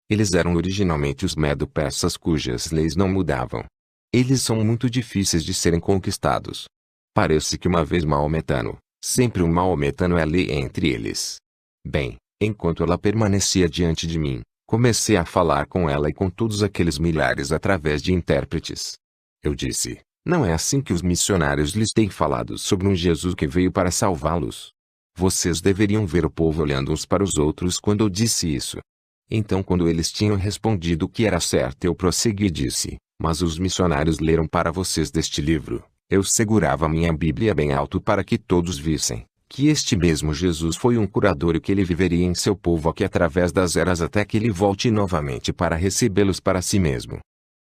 A: Eles eram originalmente os medo-persas cujas leis não mudavam. Eles são muito difíceis de serem conquistados. Parece que uma vez maometano, Sempre um maometano é ali entre eles. Bem, enquanto ela permanecia diante de mim, comecei a falar com ela e com todos aqueles milhares através de intérpretes. Eu disse: não é assim que os missionários lhes têm falado sobre um Jesus que veio para salvá-los. Vocês deveriam ver o povo olhando uns para os outros quando eu disse isso. Então, quando eles tinham respondido que era certo, eu prossegui e disse: mas os missionários leram para vocês deste livro. Eu segurava minha Bíblia bem alto para que todos vissem que este mesmo Jesus foi um curador e que ele viveria em seu povo aqui através das eras até que ele volte novamente para recebê-los para si mesmo.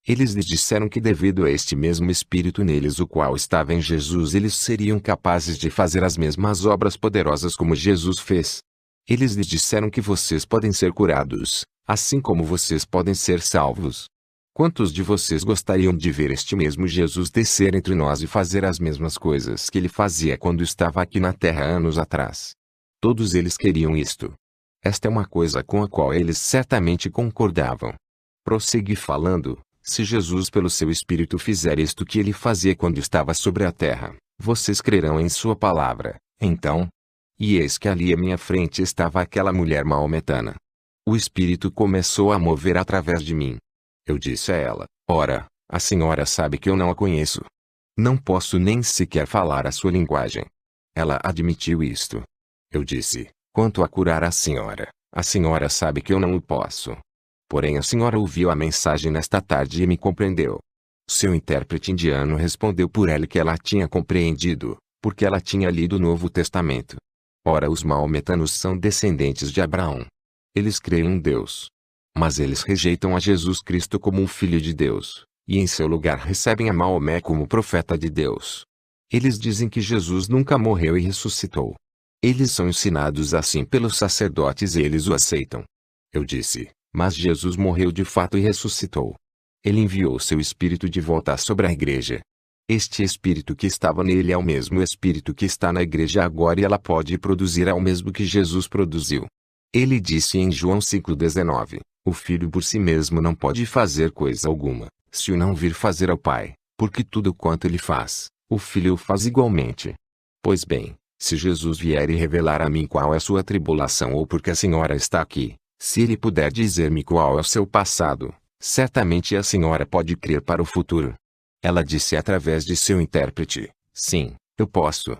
A: Eles lhes disseram que devido a este mesmo Espírito neles o qual estava em Jesus eles seriam capazes de fazer as mesmas obras poderosas como Jesus fez. Eles lhes disseram que vocês podem ser curados, assim como vocês podem ser salvos. Quantos de vocês gostariam de ver este mesmo Jesus descer entre nós e fazer as mesmas coisas que ele fazia quando estava aqui na terra anos atrás? Todos eles queriam isto. Esta é uma coisa com a qual eles certamente concordavam. Prossegui falando: se Jesus pelo seu Espírito fizer isto que ele fazia quando estava sobre a terra, vocês crerão em sua palavra, então? E eis que ali à minha frente estava aquela mulher maometana. O Espírito começou a mover através de mim. Eu disse a ela: ora, a senhora sabe que eu não a conheço. Não posso nem sequer falar a sua linguagem. Ela admitiu isto. Eu disse: quanto a curar a senhora sabe que eu não o posso. Porém a senhora ouviu a mensagem nesta tarde e me compreendeu. Seu intérprete indiano respondeu por ela que ela tinha compreendido, porque ela tinha lido o Novo Testamento. Ora, os maometanos são descendentes de Abraão. Eles creem em Deus. Mas eles rejeitam a Jesus Cristo como um filho de Deus, e em seu lugar recebem a Maomé como profeta de Deus. Eles dizem que Jesus nunca morreu e ressuscitou. Eles são ensinados assim pelos sacerdotes e eles o aceitam. Eu disse: mas Jesus morreu de fato e ressuscitou. Ele enviou seu Espírito de volta sobre a igreja. Este Espírito que estava nele é o mesmo Espírito que está na igreja agora e ela pode produzir ao mesmo que Jesus produziu. Ele disse em João 5,19: o Filho por si mesmo não pode fazer coisa alguma, se o não vir fazer ao Pai, porque tudo quanto ele faz, o Filho o faz igualmente. Pois bem, se Jesus vier e revelar a mim qual é a sua tribulação ou porque a senhora está aqui, se ele puder dizer-me qual é o seu passado, certamente a senhora pode crer para o futuro. Ela disse através de seu intérprete: sim, eu posso.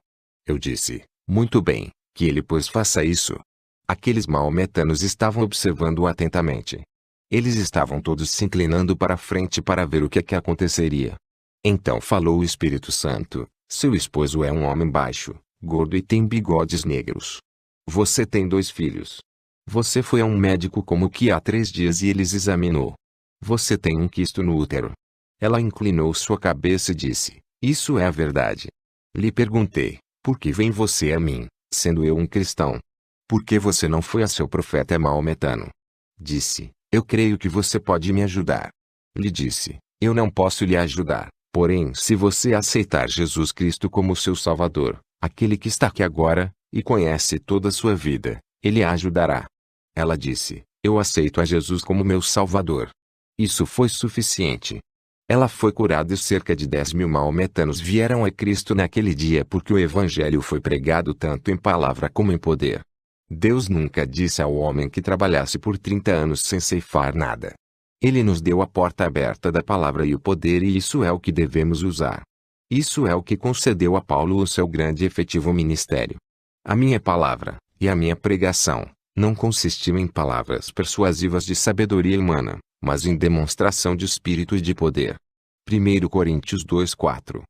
A: Eu disse: muito bem, que ele pois faça isso. Aqueles maometanos estavam observando-o atentamente. Eles estavam todos se inclinando para a frente para ver o que aconteceria. Então falou o Espírito Santo: seu esposo é um homem baixo, gordo e tem bigodes negros. Você tem 2 filhos. Você foi a um médico como que há 3 dias e eles examinou. Você tem um quisto no útero. Ela inclinou sua cabeça e disse: isso é a verdade. Lhe perguntei: por que vem você a mim, sendo eu um cristão? Por que você não foi a seu profeta maometano? Disse: eu creio que você pode me ajudar. Lhe disse: eu não posso lhe ajudar, porém se você aceitar Jesus Cristo como seu Salvador, aquele que está aqui agora, e conhece toda a sua vida, ele a ajudará. Ela disse: eu aceito a Jesus como meu Salvador. Isso foi suficiente. Ela foi curada e cerca de 10.000 maometanos vieram a Cristo naquele dia porque o Evangelho foi pregado tanto em palavra como em poder. Deus nunca disse ao homem que trabalhasse por 30 anos sem ceifar nada. Ele nos deu a porta aberta da palavra e o poder e isso é o que devemos usar. Isso é o que concedeu a Paulo o seu grande e efetivo ministério. A minha palavra, e a minha pregação, não consistiu em palavras persuasivas de sabedoria humana, mas em demonstração de espírito e de poder. 1 Coríntios 2:4.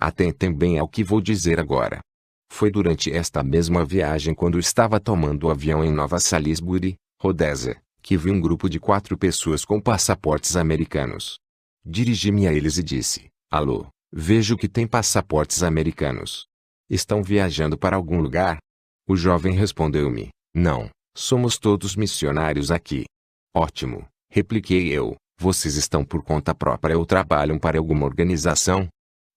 A: Atentem bem ao que vou dizer agora. Foi durante esta mesma viagem quando estava tomando o avião em Nova Salisbury, Rodésia, que vi um grupo de 4 pessoas com passaportes americanos. Dirigi-me a eles e disse: alô, vejo que tem passaportes americanos. Estão viajando para algum lugar? O jovem respondeu-me: não, somos todos missionários aqui. Ótimo, repliquei eu, vocês estão por conta própria ou trabalham para alguma organização?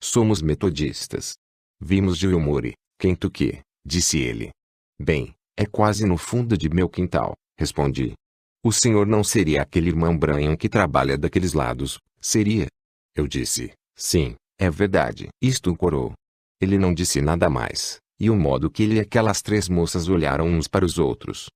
A: Somos metodistas. Vimos de Wilmore, Kentucky, disse ele. Bem, é quase no fundo de meu quintal, respondi. O senhor não seria aquele irmão Brian que trabalha daqueles lados, seria? Eu disse: sim, é verdade. Isto o corou. Ele não disse nada mais, E o modo que ele e aquelas 3 moças olharam uns para os outros.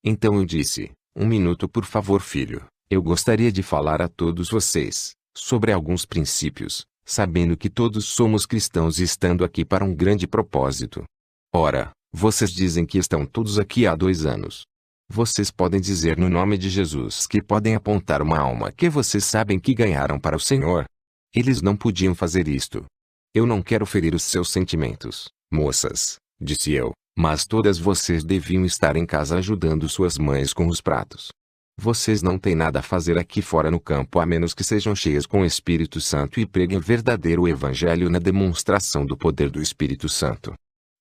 A: Então eu disse: "Um minuto por favor, filho. Eu gostaria de falar a todos vocês sobre alguns princípios, sabendo que todos somos cristãos e estando aqui para um grande propósito. Ora, vocês dizem que estão todos aqui há 2 anos. Vocês podem dizer no nome de Jesus que podem apontar uma alma que vocês sabem que ganharam para o Senhor? Eles não podiam fazer isto. Eu não quero ferir os seus sentimentos, moças, disse eu, mas todas vocês deviam estar em casa ajudando suas mães com os pratos. Vocês não têm nada a fazer aqui fora no campo a menos que sejam cheias com o Espírito Santo e preguem o verdadeiro Evangelho na demonstração do poder do Espírito Santo.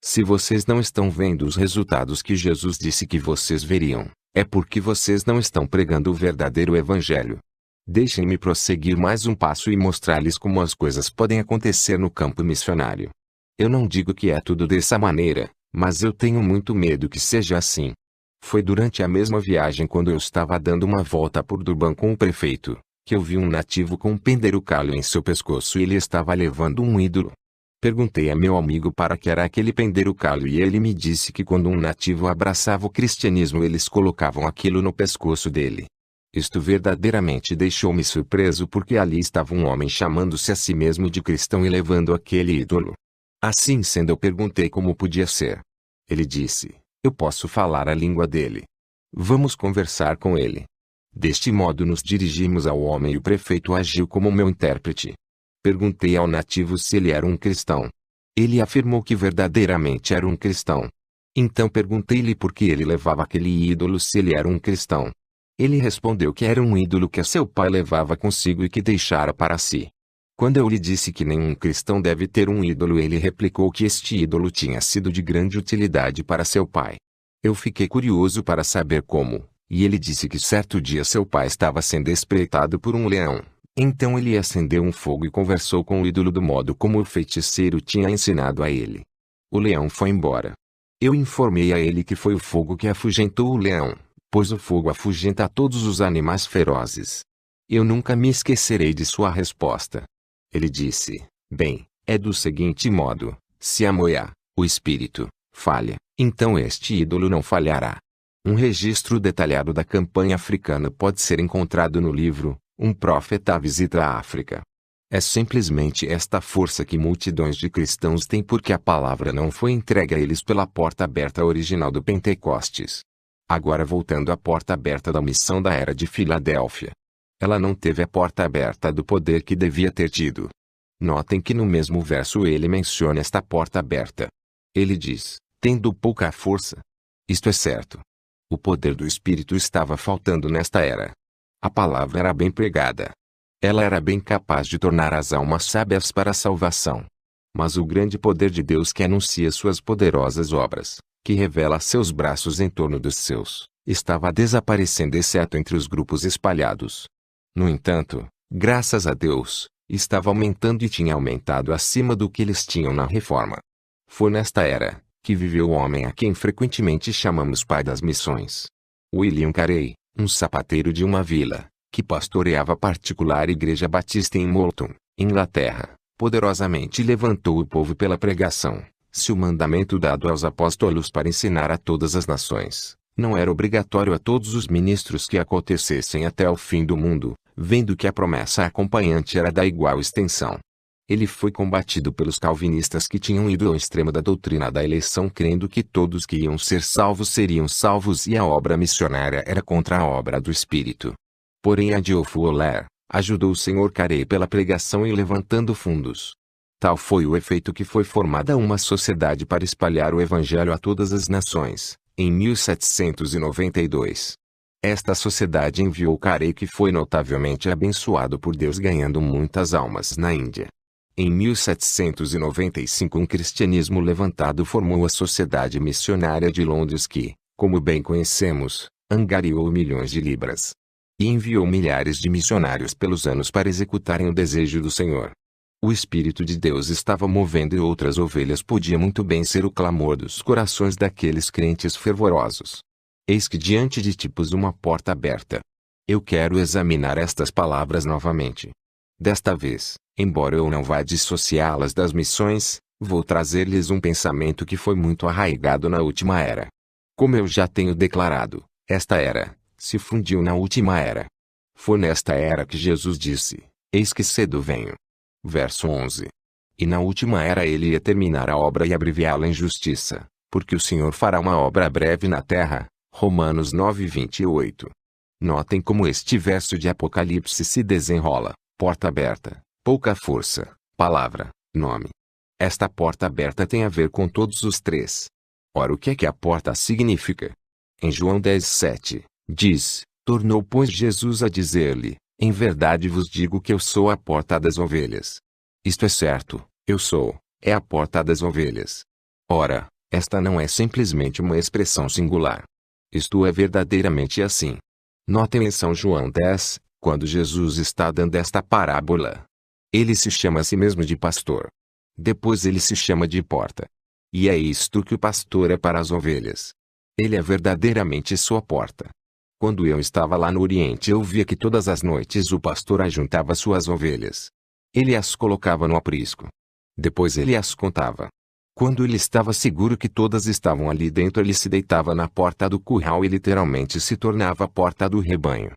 A: Se vocês não estão vendo os resultados que Jesus disse que vocês veriam, é porque vocês não estão pregando o verdadeiro Evangelho. Deixem-me prosseguir mais um passo e mostrar-lhes como as coisas podem acontecer no campo missionário. Eu não digo que é tudo dessa maneira, mas eu tenho muito medo que seja assim. Foi durante a mesma viagem quando eu estava dando uma volta por Durban com o prefeito, que eu vi um nativo com um penderucalho em seu pescoço e ele estava levando um ídolo. Perguntei a meu amigo para que era aquele penderucalho e ele me disse que quando um nativo abraçava o cristianismo eles colocavam aquilo no pescoço dele. Isto verdadeiramente deixou-me surpreso porque ali estava um homem chamando-se a si mesmo de cristão e levando aquele ídolo. Assim sendo, eu perguntei como podia ser. Ele disse: "Eu posso falar a língua dele. Vamos conversar com ele." Deste modo nos dirigimos ao homem e o prefeito agiu como meu intérprete. Perguntei ao nativo se ele era um cristão. Ele afirmou que verdadeiramente era um cristão. Então perguntei-lhe por que ele levava aquele ídolo se ele era um cristão. Ele respondeu que era um ídolo que seu pai levava consigo e que deixara para si. Quando eu lhe disse que nenhum cristão deve ter um ídolo, ele replicou que este ídolo tinha sido de grande utilidade para seu pai. Eu fiquei curioso para saber como, e ele disse que certo dia seu pai estava sendo espreitado por um leão. Então ele acendeu um fogo e conversou com o ídolo do modo como o feiticeiro tinha ensinado a ele. O leão foi embora. Eu informei a ele que foi o fogo que afugentou o leão, pois o fogo afugenta todos os animais ferozes. Eu nunca me esquecerei de sua resposta. Ele disse: "Bem, é do seguinte modo, se a moia, o espírito, falha, então este ídolo não falhará." Um registro detalhado da campanha africana pode ser encontrado no livro Um Profeta Visita a África. É simplesmente esta força que multidões de cristãos têm porque a palavra não foi entregue a eles pela porta aberta original do Pentecostes. Agora voltando à porta aberta da missão da era de Filadélfia. Ela não teve a porta aberta do poder que devia ter tido. Notem que no mesmo verso ele menciona esta porta aberta. Ele diz: "tendo pouca força." Isto é certo. O poder do Espírito estava faltando nesta era. A palavra era bem pregada. Ela era bem capaz de tornar as almas sábias para a salvação. Mas o grande poder de Deus que anuncia suas poderosas obras, que revela seus braços em torno dos seus, estava desaparecendo exceto entre os grupos espalhados. No entanto, graças a Deus, estava aumentando e tinha aumentado acima do que eles tinham na Reforma. Foi nesta era que viveu o homem a quem frequentemente chamamos pai das missões. William Carey, um sapateiro de uma vila, que pastoreava a particular igreja batista em Moulton, Inglaterra, poderosamente levantou o povo pela pregação. Se o mandamento dado aos apóstolos para ensinar a todas as nações, não era obrigatório a todos os ministros que acontecessem até o fim do mundo, vendo que a promessa acompanhante era da igual extensão. Ele foi combatido pelos calvinistas que tinham ido ao extremo da doutrina da eleição, crendo que todos que iam ser salvos seriam salvos e a obra missionária era contra a obra do Espírito. Porém Adolf Wöhler ajudou o Sr. Carey pela pregação e levantando fundos. Tal foi o efeito que foi formada uma sociedade para espalhar o Evangelho a todas as nações, em 1792. Esta sociedade enviou Carey, que foi notavelmente abençoado por Deus ganhando muitas almas na Índia. Em 1795 um cristianismo levantado formou a Sociedade Missionária de Londres que, como bem conhecemos, angariou milhões de libras. E enviou milhares de missionários pelos anos para executarem o desejo do Senhor. O Espírito de Deus estava movendo e outras ovelhas podia muito bem ser o clamor dos corações daqueles crentes fervorosos. Eis que diante de ti pus uma porta aberta. Eu quero examinar estas palavras novamente. Desta vez, embora eu não vá dissociá-las das missões, Vou trazer-lhes um pensamento que foi muito arraigado na última era. Como eu já tenho declarado, esta era se fundiu na última era. Foi nesta era que Jesus disse: Eis que cedo venho. Verso 11. E na última era ele ia terminar a obra e abreviá-la em justiça, porque o Senhor fará uma obra breve na terra. Romanos 9:28. Notem como este verso de Apocalipse se desenrola: porta aberta, pouca força, palavra, nome. Esta porta aberta tem a ver com todos os três. Ora, o que é que a porta significa? Em João 10:7, diz: Tornou, pois, Jesus a dizer-lhe: Em verdade vos digo que eu sou a porta das ovelhas. Isto é certo, eu sou, é a porta das ovelhas. Ora, esta não é simplesmente uma expressão singular. Isto é verdadeiramente assim. Notem em São João 10, quando Jesus está dando esta parábola. Ele se chama a si mesmo de pastor. Depois ele se chama de porta. E é isto que o pastor é para as ovelhas. Ele é verdadeiramente sua porta. Quando eu estava lá no Oriente, eu via que todas as noites o pastor ajuntava suas ovelhas. Ele as colocava no aprisco. Depois ele as contava. Quando ele estava seguro que todas estavam ali dentro, ele se deitava na porta do curral e literalmente se tornava a porta do rebanho.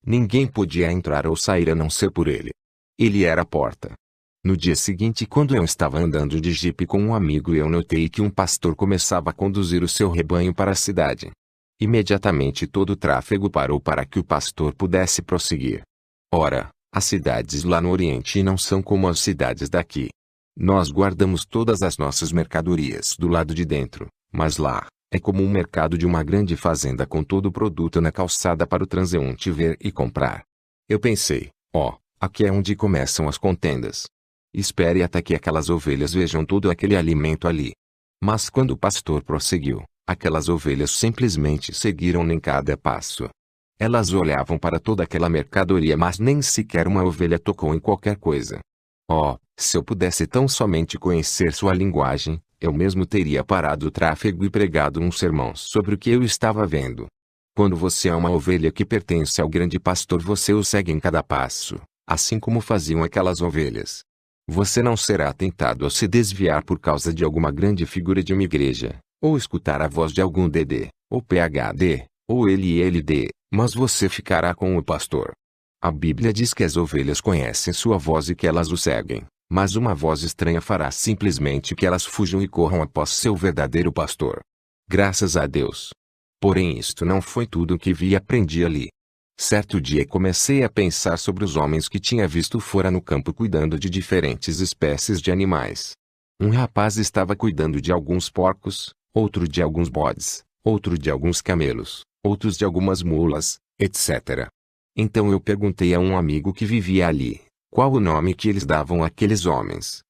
A: Ninguém podia entrar ou sair a não ser por ele. Ele era a porta. No dia seguinte, quando eu estava andando de jipe com um amigo, eu notei que um pastor começava a conduzir o seu rebanho para a cidade. Imediatamente todo o tráfego parou para que o pastor pudesse prosseguir. Ora, as cidades lá no Oriente não são como as cidades daqui. Nós guardamos todas as nossas mercadorias do lado de dentro, mas lá, é como um mercado de uma grande fazenda com todo o produto na calçada para o transeunte ver e comprar. Eu pensei, aqui é onde começam as contendas. Espere até que aquelas ovelhas vejam todo aquele alimento ali. Mas quando o pastor prosseguiu, aquelas ovelhas simplesmente seguiram em cada passo. Elas olhavam para toda aquela mercadoria, mas nem sequer uma ovelha tocou em qualquer coisa. Se eu pudesse tão somente conhecer sua linguagem, eu mesmo teria parado o tráfego e pregado um sermão sobre o que eu estava vendo. Quando você é uma ovelha que pertence ao grande pastor, você o segue em cada passo, assim como faziam aquelas ovelhas. Você não será tentado a se desviar por causa de alguma grande figura de uma igreja, ou escutar a voz de algum DD, ou PhD, ou LLD, mas você ficará com o pastor. A Bíblia diz que as ovelhas conhecem sua voz e que elas o seguem, mas uma voz estranha fará simplesmente que elas fujam e corram após seu verdadeiro pastor. Graças a Deus. Porém, isto não foi tudo o que vi e aprendi ali. Certo dia comecei a pensar sobre os homens que tinha visto fora no campo cuidando de diferentes espécies de animais. Um rapaz estava cuidando de alguns porcos, outro de alguns bodes, outro de alguns camelos, outros de algumas mulas, etc. Então eu perguntei a um amigo que vivia ali, qual o nome que eles davam àqueles homens.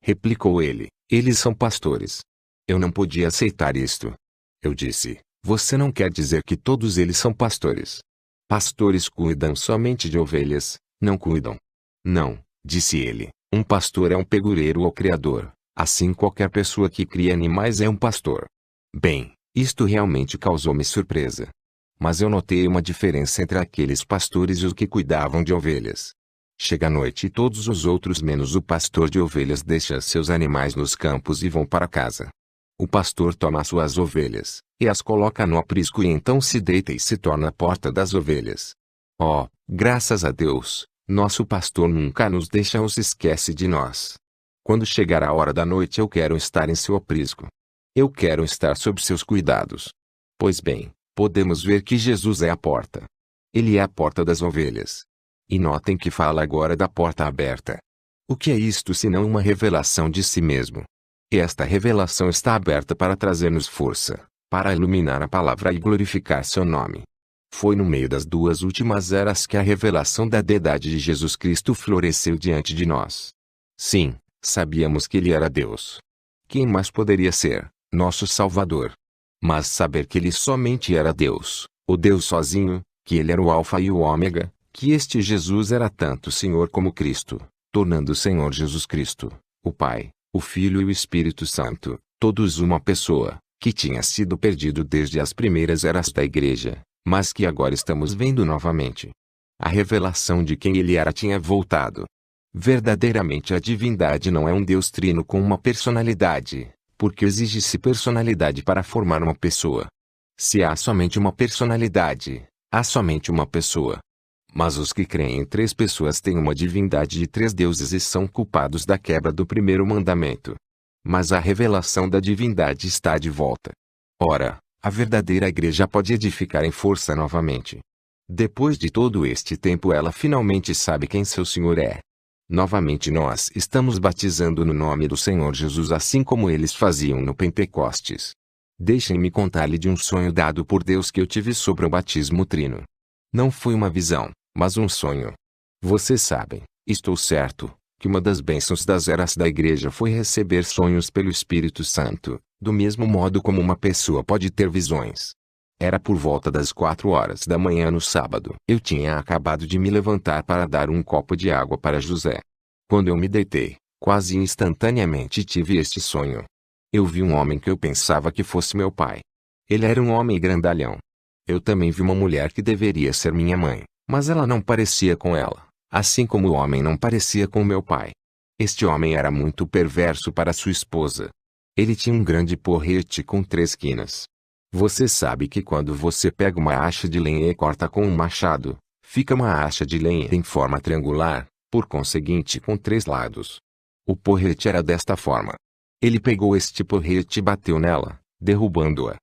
A: Replicou ele, eles são pastores. Eu não podia aceitar isto. Eu disse, você não quer dizer que todos eles são pastores? Pastores cuidam somente de ovelhas, não cuidam. Não, disse ele, um pastor é um pegureiro ou criador, assim qualquer pessoa que cria animais é um pastor. Bem, isto realmente causou-me surpresa. Mas eu notei uma diferença entre aqueles pastores e os que cuidavam de ovelhas. Chega a noite e todos os outros menos o pastor de ovelhas deixa seus animais nos campos e vão para casa. O pastor toma suas ovelhas, e as coloca no aprisco e então se deita e se torna a porta das ovelhas. Graças a Deus, nosso pastor nunca nos deixa ou se esquece de nós. Quando chegar a hora da noite eu quero estar em seu aprisco. Eu quero estar sob seus cuidados. Pois bem, podemos ver que Jesus é a porta. Ele é a porta das ovelhas. E notem que fala agora da porta aberta. O que é isto senão uma revelação de si mesmo? E esta revelação está aberta para trazer-nos força, para iluminar a palavra e glorificar seu nome. Foi no meio das duas últimas eras que a revelação da deidade de Jesus Cristo floresceu diante de nós. Sim, sabíamos que ele era Deus. Quem mais poderia ser, nosso Salvador? Mas saber que ele somente era Deus, o Deus sozinho, que ele era o Alfa e o Ômega, que este Jesus era tanto Senhor como Cristo, tornando o Senhor Jesus Cristo, o Pai, o Filho e o Espírito Santo, todos uma pessoa, que tinha sido perdido desde as primeiras eras da igreja, mas que agora estamos vendo novamente. A revelação de quem ele era tinha voltado. Verdadeiramente a divindade não é um Deus trino com uma personalidade, porque exige-se personalidade para formar uma pessoa. Se há somente uma personalidade, há somente uma pessoa. Mas os que creem em três pessoas têm uma divindade de três deuses e são culpados da quebra do primeiro mandamento. Mas a revelação da divindade está de volta. Ora, a verdadeira igreja pode edificar em força novamente. Depois de todo este tempo ela finalmente sabe quem seu Senhor é. Novamente nós estamos batizando no nome do Senhor Jesus assim como eles faziam no Pentecostes. Deixem-me contar-lhe de um sonho dado por Deus que eu tive sobre o batismo trino. Não foi uma visão, mas um sonho. Vocês sabem, estou certo, que uma das bênçãos das eras da igreja foi receber sonhos pelo Espírito Santo, do mesmo modo como uma pessoa pode ter visões. Era por volta das 4 horas da manhã no sábado. Eu tinha acabado de me levantar para dar um copo de água para José. Quando eu me deitei, quase instantaneamente tive este sonho. Eu vi um homem que eu pensava que fosse meu pai. Ele era um homem grandalhão. Eu também vi uma mulher que deveria ser minha mãe, mas ela não parecia com ela, assim como o homem não parecia com meu pai. Este homem era muito perverso para sua esposa. Ele tinha um grande porrete com 3 quinas. Você sabe que quando você pega uma acha de lenha e corta com um machado, fica uma acha de lenha em forma triangular, por conseguinte com 3 lados. O porrete era desta forma. Ele pegou este porrete e bateu nela, derrubando-a.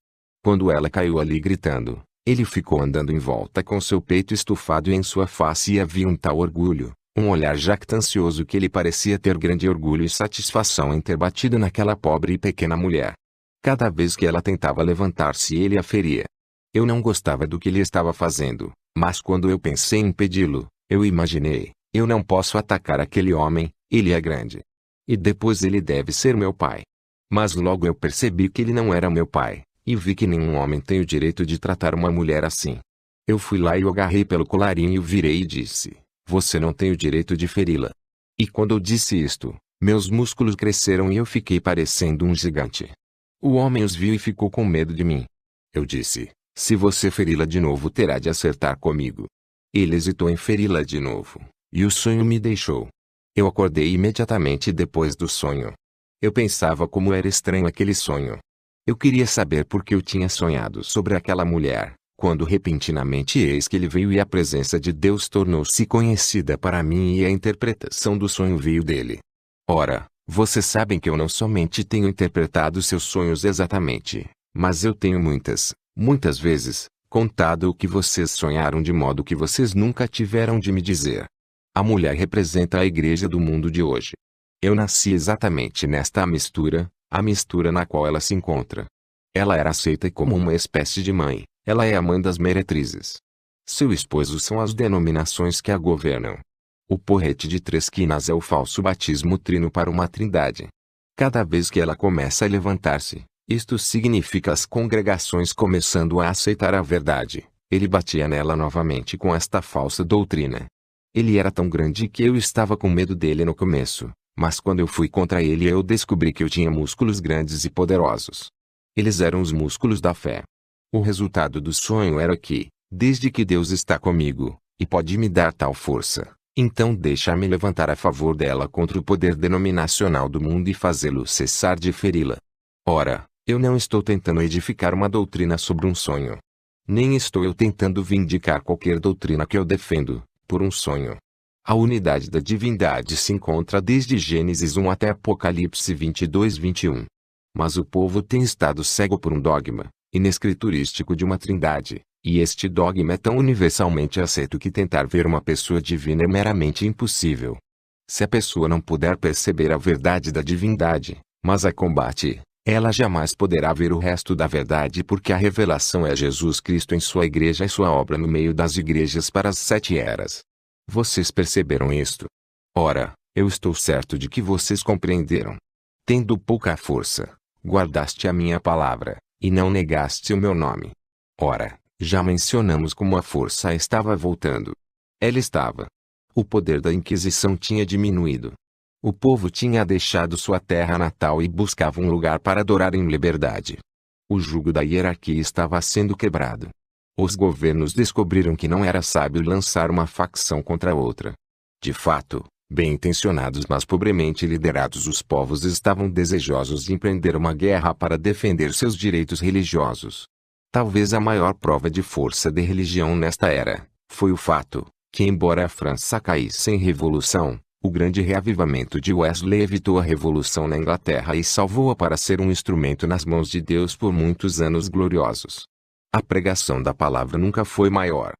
A: Quando ela caiu ali gritando, ele ficou andando em volta com seu peito estufado e em sua face havia um tal orgulho, um olhar jactancioso que ele parecia ter grande orgulho e satisfação em ter batido naquela pobre e pequena mulher. Cada vez que ela tentava levantar-se ele a feria. Eu não gostava do que ele estava fazendo, mas quando eu pensei em impedi-lo, eu imaginei, eu não posso atacar aquele homem, ele é grande. E depois ele deve ser meu pai. Mas logo eu percebi que ele não era meu pai, e vi que nenhum homem tem o direito de tratar uma mulher assim. Eu fui lá e o agarrei pelo colarinho e o virei e disse, você não tem o direito de feri-la. E quando eu disse isto, meus músculos cresceram e eu fiquei parecendo um gigante. O homem os viu e ficou com medo de mim. Eu disse, se você feri-la de novo terá de acertar comigo. Ele hesitou em feri-la de novo, e o sonho me deixou. Eu acordei imediatamente depois do sonho. Eu pensava como era estranho aquele sonho. Eu queria saber por que eu tinha sonhado sobre aquela mulher, quando repentinamente eis que ele veio e a presença de Deus tornou-se conhecida para mim e a interpretação do sonho veio dele. Ora, vocês sabem que eu não somente tenho interpretado seus sonhos exatamente, mas eu tenho muitas vezes, contado o que vocês sonharam de modo que vocês nunca tiveram de me dizer. A mulher representa a igreja do mundo de hoje. Eu nasci exatamente nesta mistura, a mistura na qual ela se encontra. Ela era aceita como uma espécie de mãe, ela é a mãe das meretrizes. Seu esposo são as denominações que a governam. O porrete de 3 quinas é o falso batismo trino para uma trindade. Cada vez que ela começa a levantar-se, isto significa as congregações começando a aceitar a verdade. Ele batia nela novamente com esta falsa doutrina. Ele era tão grande que eu estava com medo dele no começo, mas quando eu fui contra ele eu descobri que eu tinha músculos grandes e poderosos. Eles eram os músculos da fé. O resultado do sonho era que, desde que Deus está comigo, e pode me dar tal força, então deixa-me levantar a favor dela contra o poder denominacional do mundo e fazê-lo cessar de feri-la. Ora, eu não estou tentando edificar uma doutrina sobre um sonho. Nem estou eu tentando vindicar qualquer doutrina que eu defendo, por um sonho. A unidade da divindade se encontra desde Gênesis 1 até Apocalipse 22:21. Mas o povo tem estado cego por um dogma inescriturístico de uma trindade, e este dogma é tão universalmente aceito que tentar ver uma pessoa divina é meramente impossível. Se a pessoa não puder perceber a verdade da divindade, mas a combate, ela jamais poderá ver o resto da verdade porque a revelação é Jesus Cristo em sua igreja e sua obra no meio das igrejas para as 7 eras. Vocês perceberam isto? Ora, eu estou certo de que vocês compreenderam. Tendo pouca força, guardaste a minha palavra, e não negaste o meu nome. Ora, já mencionamos como a força estava voltando. Ela estava. O poder da Inquisição tinha diminuído. O povo tinha deixado sua terra natal e buscava um lugar para adorar em liberdade. O jugo da hierarquia estava sendo quebrado. Os governos descobriram que não era sábio lançar uma facção contra a outra. De fato, Bem-intencionados mas pobremente liderados, os povos estavam desejosos de empreender uma guerra para defender seus direitos religiosos. Talvez a maior prova de força de religião nesta era foi o fato que, embora a França caísse em revolução, o grande reavivamento de Wesley evitou a revolução na Inglaterra e salvou-a para ser um instrumento nas mãos de Deus por muitos anos gloriosos. A pregação da palavra nunca foi maior.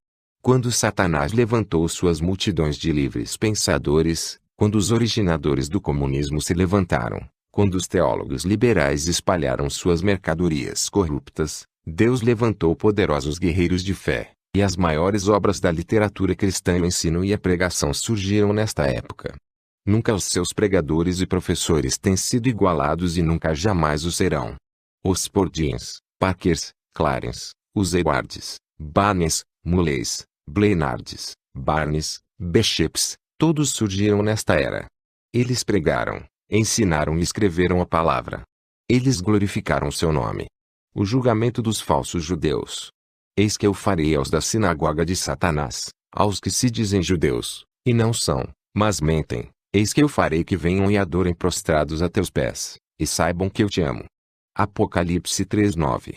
A: Quando Satanás levantou suas multidões de livres pensadores, quando os originadores do comunismo se levantaram, quando os teólogos liberais espalharam suas mercadorias corruptas, Deus levantou poderosos guerreiros de fé, e as maiores obras da literatura cristã, o ensino e a pregação surgiram nesta época. Nunca os seus pregadores e professores têm sido igualados e nunca jamais o serão. Os Spurgeons, Parkers, Clarence, os Edwards, Barnes, Mulleys, Blenards, Barnes, Bishops, todos surgiram nesta era. Eles pregaram, ensinaram e escreveram a palavra. Eles glorificaram seu nome. O julgamento dos falsos judeus. Eis que eu farei aos da sinagoga de Satanás, aos que se dizem judeus, e não são, mas mentem, eis que eu farei que venham e adorem prostrados a teus pés, e saibam que eu te amo. Apocalipse 3:9.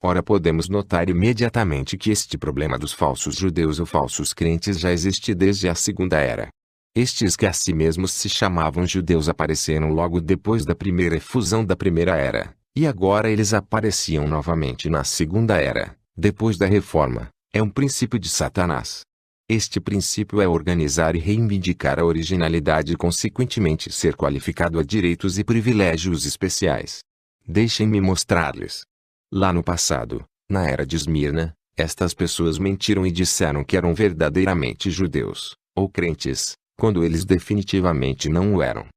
A: Ora, podemos notar imediatamente que este problema dos falsos judeus ou falsos crentes já existe desde a Segunda Era. Estes que a si mesmos se chamavam judeus apareceram logo depois da primeira efusão da Primeira Era, e agora eles apareciam novamente na Segunda Era, depois da Reforma. É um princípio de Satanás. Este princípio é organizar e reivindicar a originalidade e consequentemente ser qualificado a direitos e privilégios especiais. Deixem-me mostrar-lhes. Lá no passado, na era de Esmirna, estas pessoas mentiram e disseram que eram verdadeiramente judeus, ou crentes, quando eles definitivamente não o eram.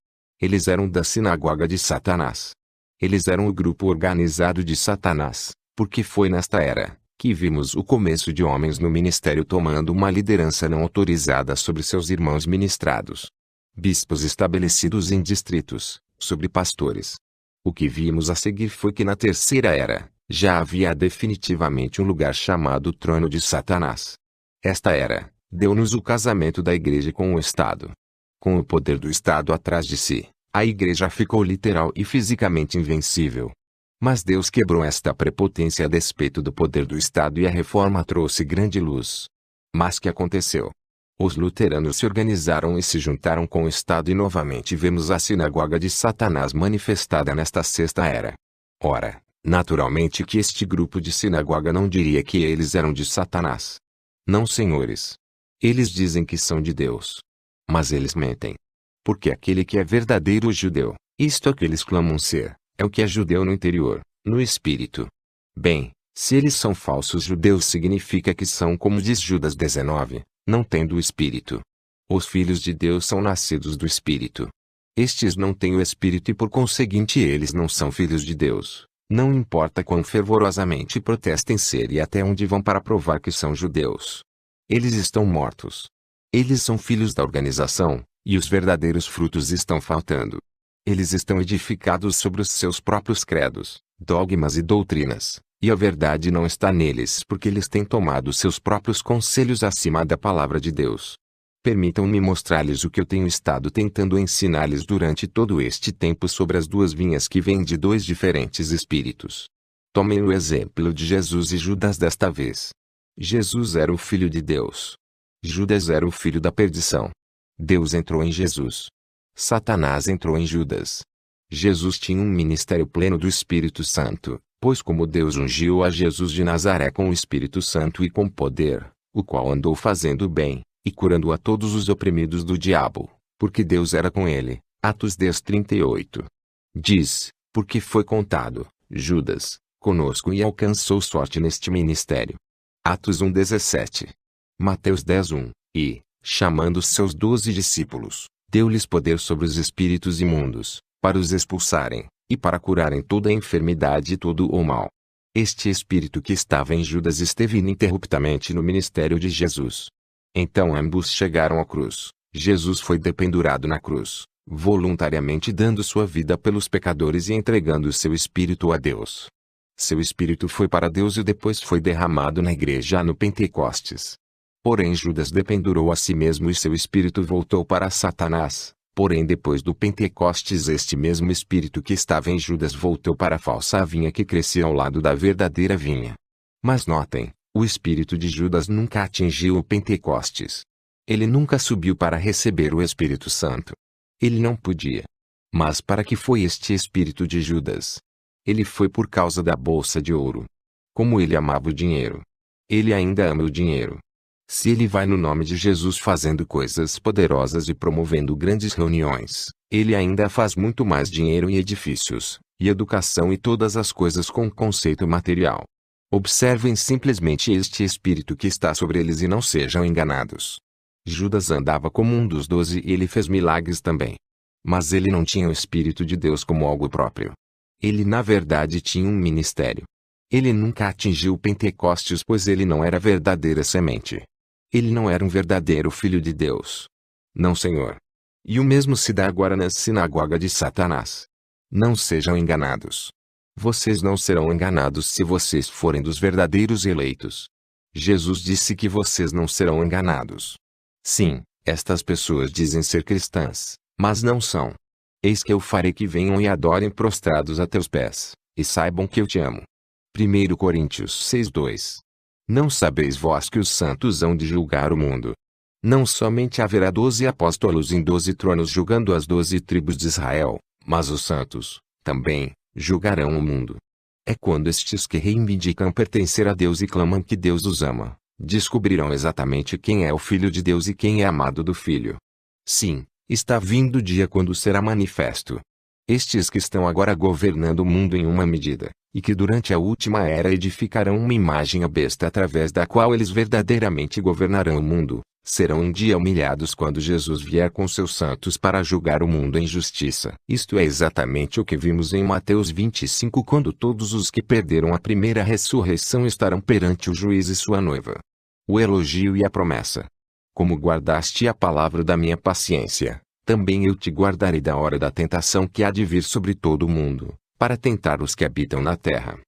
A: Eles eram da sinagoga de Satanás. Eles eram o grupo organizado de Satanás, porque foi nesta era que vimos o começo de homens no ministério tomando uma liderança não autorizada sobre seus irmãos ministrados. Bispos estabelecidos em distritos, sobre pastores. O que vimos a seguir foi que na Terceira Era, já havia definitivamente um lugar chamado trono de Satanás. Esta era deu-nos o casamento da igreja com o Estado. Com o poder do Estado atrás de si, a igreja ficou literal e fisicamente invencível. Mas Deus quebrou esta prepotência a despeito do poder do Estado e a reforma trouxe grande luz. Mas que aconteceu? Os luteranos se organizaram e se juntaram com o Estado e novamente vemos a sinagoga de Satanás manifestada nesta Sexta Era. Ora, naturalmente que este grupo de sinagoga não diria que eles eram de Satanás. Não, senhores. Eles dizem que são de Deus. Mas eles mentem. Porque aquele que é verdadeiro judeu, isto é que eles clamam ser, é o que é judeu no interior, no espírito. Bem, se eles são falsos judeus significa que são como diz Judas 19, não tendo o espírito. Os filhos de Deus são nascidos do espírito. Estes não têm o espírito e por conseguinte eles não são filhos de Deus. Não importa quão fervorosamente protestem ser e até onde vão para provar que são judeus. Eles estão mortos. Eles são filhos da organização, e os verdadeiros frutos estão faltando. Eles estão edificados sobre os seus próprios credos, dogmas e doutrinas, e a verdade não está neles porque eles têm tomado seus próprios conselhos acima da palavra de Deus. Permitam-me mostrar-lhes o que eu tenho estado tentando ensinar-lhes durante todo este tempo sobre as duas vinhas que vêm de dois diferentes espíritos. Tomem o exemplo de Jesus e Judas desta vez. Jesus era o Filho de Deus. Judas era o filho da perdição. Deus entrou em Jesus. Satanás entrou em Judas. Jesus tinha um ministério pleno do Espírito Santo, pois como Deus ungiu a Jesus de Nazaré com o Espírito Santo e com poder, o qual andou fazendo bem, e curando a todos os oprimidos do diabo, porque Deus era com ele. Atos 10:38. Diz, porque foi contado, Judas, conosco e alcançou sorte neste ministério. Atos 1:17. Mateus 10:1. E, chamando seus 12 discípulos, deu-lhes poder sobre os espíritos imundos, para os expulsarem, e para curarem toda a enfermidade e todo o mal. Este espírito que estava em Judas esteve ininterruptamente no ministério de Jesus. Então ambos chegaram à cruz. Jesus foi dependurado na cruz, voluntariamente dando sua vida pelos pecadores e entregando seu espírito a Deus. Seu espírito foi para Deus e depois foi derramado na igreja no Pentecostes. Porém Judas dependurou a si mesmo e seu espírito voltou para Satanás. Porém depois do Pentecostes este mesmo espírito que estava em Judas voltou para a falsa vinha que crescia ao lado da verdadeira vinha. Mas notem, o espírito de Judas nunca atingiu o Pentecostes. Ele nunca subiu para receber o Espírito Santo. Ele não podia. Mas para que foi este espírito de Judas? Ele foi por causa da bolsa de ouro. Como ele amava o dinheiro. Ele ainda ama o dinheiro. Se ele vai no nome de Jesus fazendo coisas poderosas e promovendo grandes reuniões, ele ainda faz muito mais dinheiro e edifícios, e educação e todas as coisas com conceito material. Observem simplesmente este espírito que está sobre eles e não sejam enganados. Judas andava como um dos 12 e ele fez milagres também. Mas ele não tinha o Espírito de Deus como algo próprio. Ele na verdade tinha um ministério. Ele nunca atingiu o Pentecostes pois ele não era verdadeira semente. Ele não era um verdadeiro filho de Deus. Não, Senhor. E o mesmo se dá agora na sinagoga de Satanás. Não sejam enganados. Vocês não serão enganados se vocês forem dos verdadeiros eleitos. Jesus disse que vocês não serão enganados. Sim, estas pessoas dizem ser cristãs, mas não são. Eis que eu farei que venham e adorem prostrados a teus pés, e saibam que eu te amo. 1 Coríntios 6:2. Não sabeis vós que os santos hão de julgar o mundo? Não somente haverá 12 apóstolos em 12 tronos julgando as 12 tribos de Israel, mas os santos, também, julgarão o mundo. É quando estes que reivindicam pertencer a Deus e clamam que Deus os ama, descobrirão exatamente quem é o Filho de Deus e quem é amado do Filho. Sim, está vindo o dia quando será manifesto. Estes que estão agora governando o mundo em uma medida, e que durante a última era edificarão uma imagem à besta através da qual eles verdadeiramente governarão o mundo, serão um dia humilhados quando Jesus vier com seus santos para julgar o mundo em justiça. Isto é exatamente o que vimos em Mateus 25 quando todos os que perderam a primeira ressurreição estarão perante o juiz e sua noiva. O elogio e a promessa. Como guardaste a palavra da minha paciência, também eu te guardarei da hora da tentação que há de vir sobre todo o mundo, para tentar os que habitam na terra.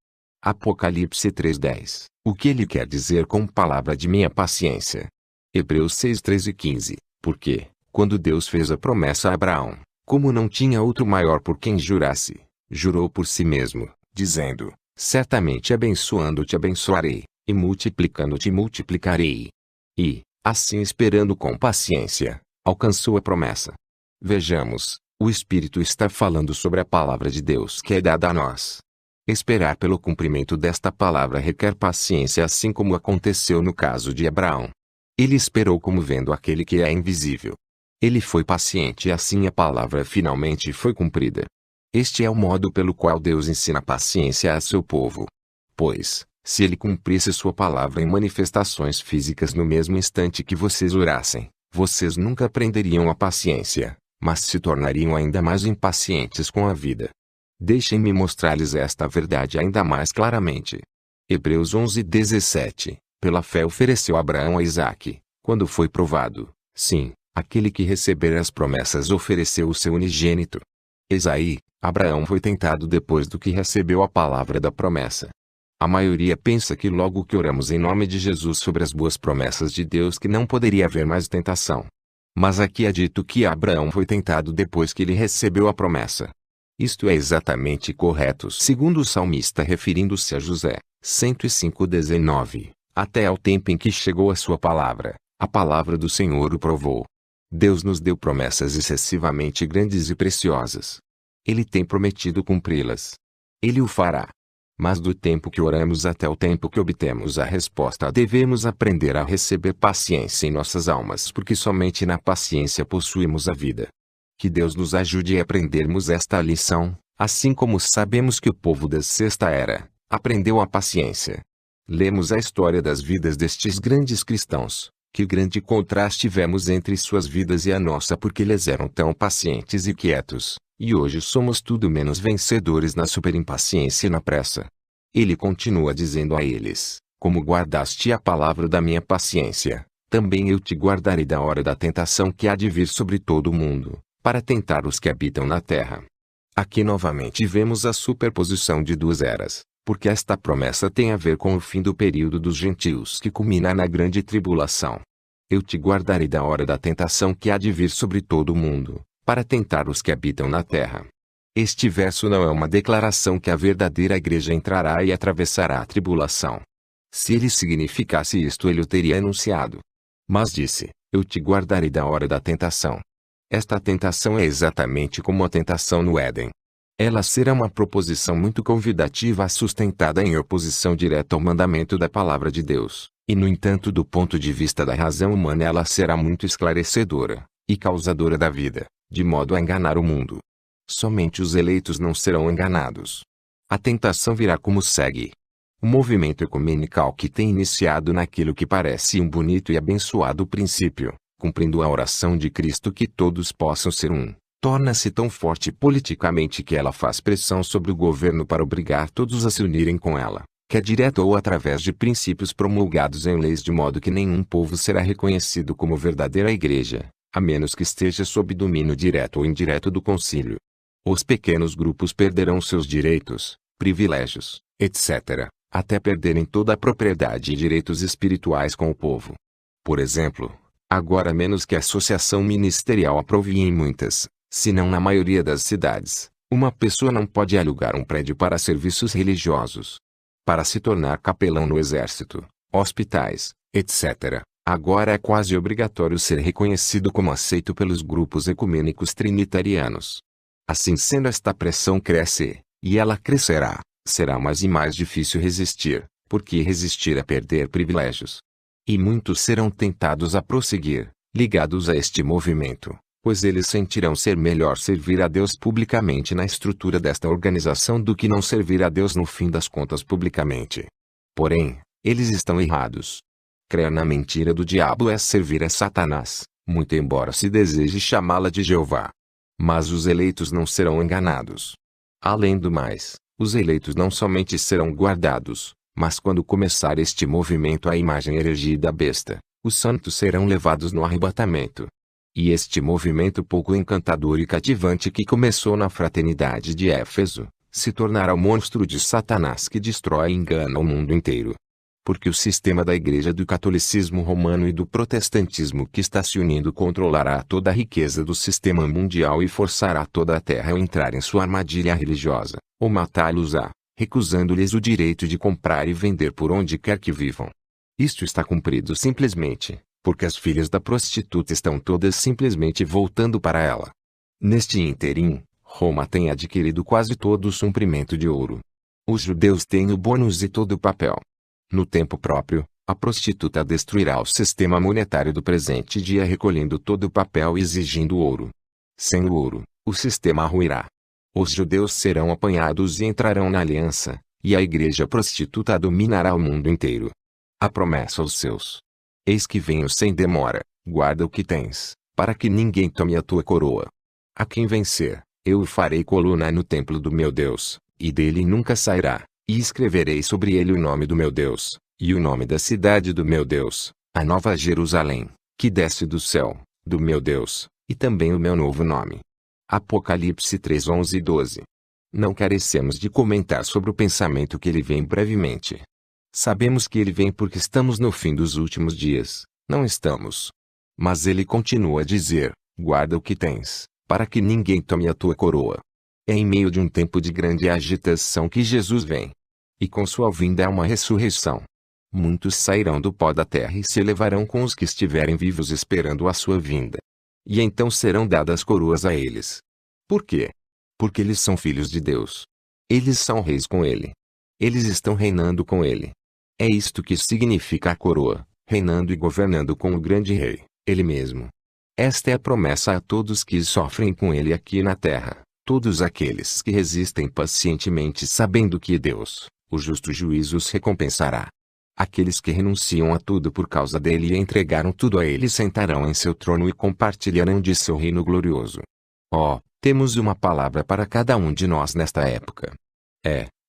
A: Apocalipse 3:10. O que ele quer dizer com palavra de minha paciência? Hebreus 6:13-15. Porque, quando Deus fez a promessa a Abraão, como não tinha outro maior por quem jurasse, jurou por si mesmo, dizendo: certamente abençoando-te abençoarei, e multiplicando-te multiplicarei. E, assim esperando com paciência, alcançou a promessa. Vejamos, o Espírito está falando sobre a palavra de Deus que é dada a nós. Esperar pelo cumprimento desta palavra requer paciência assim como aconteceu no caso de Abraão. Ele esperou como vendo aquele que é invisível. Ele foi paciente e assim a palavra finalmente foi cumprida. Este é o modo pelo qual Deus ensina paciência a seu povo. Pois, se ele cumprisse sua palavra em manifestações físicas no mesmo instante que vocês orassem, vocês nunca aprenderiam a paciência, mas se tornariam ainda mais impacientes com a vida. Deixem-me mostrar-lhes esta verdade ainda mais claramente. Hebreus 11:17. Pela fé ofereceu Abraão a Isaque, quando foi provado. Sim, aquele que receber as promessas ofereceu o seu unigênito. Esaí, Abraão foi tentado depois do que recebeu a palavra da promessa. A maioria pensa que logo que oramos em nome de Jesus sobre as boas promessas de Deus que não poderia haver mais tentação. Mas aqui é dito que Abraão foi tentado depois que ele recebeu a promessa. Isto é exatamente correto segundo o salmista referindo-se a José, 105:19. Até ao tempo em que chegou a sua palavra, a palavra do Senhor o provou. Deus nos deu promessas excessivamente grandes e preciosas. Ele tem prometido cumpri-las. Ele o fará. Mas do tempo que oramos até o tempo que obtemos a resposta devemos aprender a receber paciência em nossas almas porque somente na paciência possuímos a vida. Que Deus nos ajude a aprendermos esta lição, assim como sabemos que o povo da sexta era aprendeu a paciência. Lemos a história das vidas destes grandes cristãos. Que grande contraste tivemos entre suas vidas e a nossa porque eles eram tão pacientes e quietos, e hoje somos tudo menos vencedores na superimpaciência e na pressa. Ele continua dizendo a eles, como guardaste a palavra da minha paciência, também eu te guardarei da hora da tentação que há de vir sobre todo o mundo, para tentar os que habitam na terra. Aqui novamente vemos a superposição de duas eras. Porque esta promessa tem a ver com o fim do período dos gentios que culmina na grande tribulação, Eu te guardarei da hora da tentação que há de vir sobre todo o mundo, para tentar os que habitam na terra. Este verso não é uma declaração que a verdadeira igreja entrará e atravessará a tribulação. Se ele significasse isto, ele o teria anunciado. Mas disse: eu te guardarei da hora da tentação. Esta tentação é exatamente como a tentação no Éden. Ela será uma proposição muito convidativa sustentada em oposição direta ao mandamento da palavra de Deus, e no entanto do ponto de vista da razão humana ela será muito esclarecedora, e causadora da vida, de modo a enganar o mundo. Somente os eleitos não serão enganados. A tentação virá como segue. O movimento ecumenical que tem iniciado naquilo que parece um bonito e abençoado princípio, cumprindo a oração de Cristo que todos possam ser um, torna-se tão forte politicamente que ela faz pressão sobre o governo para obrigar todos a se unirem com ela, quer direto ou através de princípios promulgados em leis de modo que nenhum povo será reconhecido como verdadeira igreja, a menos que esteja sob domínio direto ou indireto do concílio. Os pequenos grupos perderão seus direitos, privilégios, etc., até perderem toda a propriedade e direitos espirituais com o povo. Por exemplo, agora menos que a associação ministerial aprove em muitas, se não na maioria das cidades, uma pessoa não pode alugar um prédio para serviços religiosos. Para se tornar capelão no exército, hospitais, etc., agora é quase obrigatório ser reconhecido como aceito pelos grupos ecumênicos trinitarianos. Assim sendo, esta pressão cresce, e ela crescerá, será mais e mais difícil resistir, porque resistir é perder privilégios. E muitos serão tentados a prosseguir, ligados a este movimento, pois eles sentirão ser melhor servir a Deus publicamente na estrutura desta organização do que não servir a Deus no fim das contas publicamente. Porém, eles estão errados. Crer na mentira do diabo é servir a Satanás, muito embora se deseje chamá-la de Jeová. Mas os eleitos não serão enganados. Além do mais, os eleitos não somente serão guardados, mas quando começar este movimento à imagem erigida besta, os santos serão levados no arrebatamento. E este movimento pouco encantador e cativante que começou na fraternidade de Éfeso, se tornará o monstro de Satanás que destrói e engana o mundo inteiro. Porque o sistema da igreja do catolicismo romano e do protestantismo que está se unindo controlará toda a riqueza do sistema mundial e forçará toda a terra a entrar em sua armadilha religiosa, ou matá-los-á, recusando-lhes o direito de comprar e vender por onde quer que vivam. Isto está cumprido simplesmente, porque as filhas da prostituta estão todas simplesmente voltando para ela. Neste ínterim, Roma tem adquirido quase todo o suprimento de ouro. Os judeus têm o bônus e todo o papel. No tempo próprio, a prostituta destruirá o sistema monetário do presente dia recolhendo todo o papel e exigindo ouro. Sem o ouro, o sistema ruirá. Os judeus serão apanhados e entrarão na aliança, e a igreja prostituta dominará o mundo inteiro. A promessa aos seus: eis que venho sem demora, guarda o que tens, para que ninguém tome a tua coroa. A quem vencer, eu o farei coluna no templo do meu Deus, e dele nunca sairá. E escreverei sobre ele o nome do meu Deus, e o nome da cidade do meu Deus, a nova Jerusalém, que desce do céu, do meu Deus, e também o meu novo nome. Apocalipse 3:11 e 12. Não carecemos de comentar sobre o pensamento que ele vem brevemente. Sabemos que ele vem porque estamos no fim dos últimos dias, não estamos. Mas ele continua a dizer: guarda o que tens, para que ninguém tome a tua coroa. É em meio de um tempo de grande agitação que Jesus vem. E com sua vinda há uma ressurreição. Muitos sairão do pó da terra e se elevarão com os que estiverem vivos esperando a sua vinda. E então serão dadas coroas a eles. Por quê? Porque eles são filhos de Deus. Eles são reis com ele. Eles estão reinando com ele. É isto que significa a coroa, reinando e governando com o grande rei, ele mesmo. Esta é a promessa a todos que sofrem com ele aqui na terra, todos aqueles que resistem pacientemente sabendo que Deus, o justo juiz, os recompensará. Aqueles que renunciam a tudo por causa dele e entregaram tudo a ele sentarão em seu trono e compartilharão de seu reino glorioso. Temos uma palavra para cada um de nós nesta época.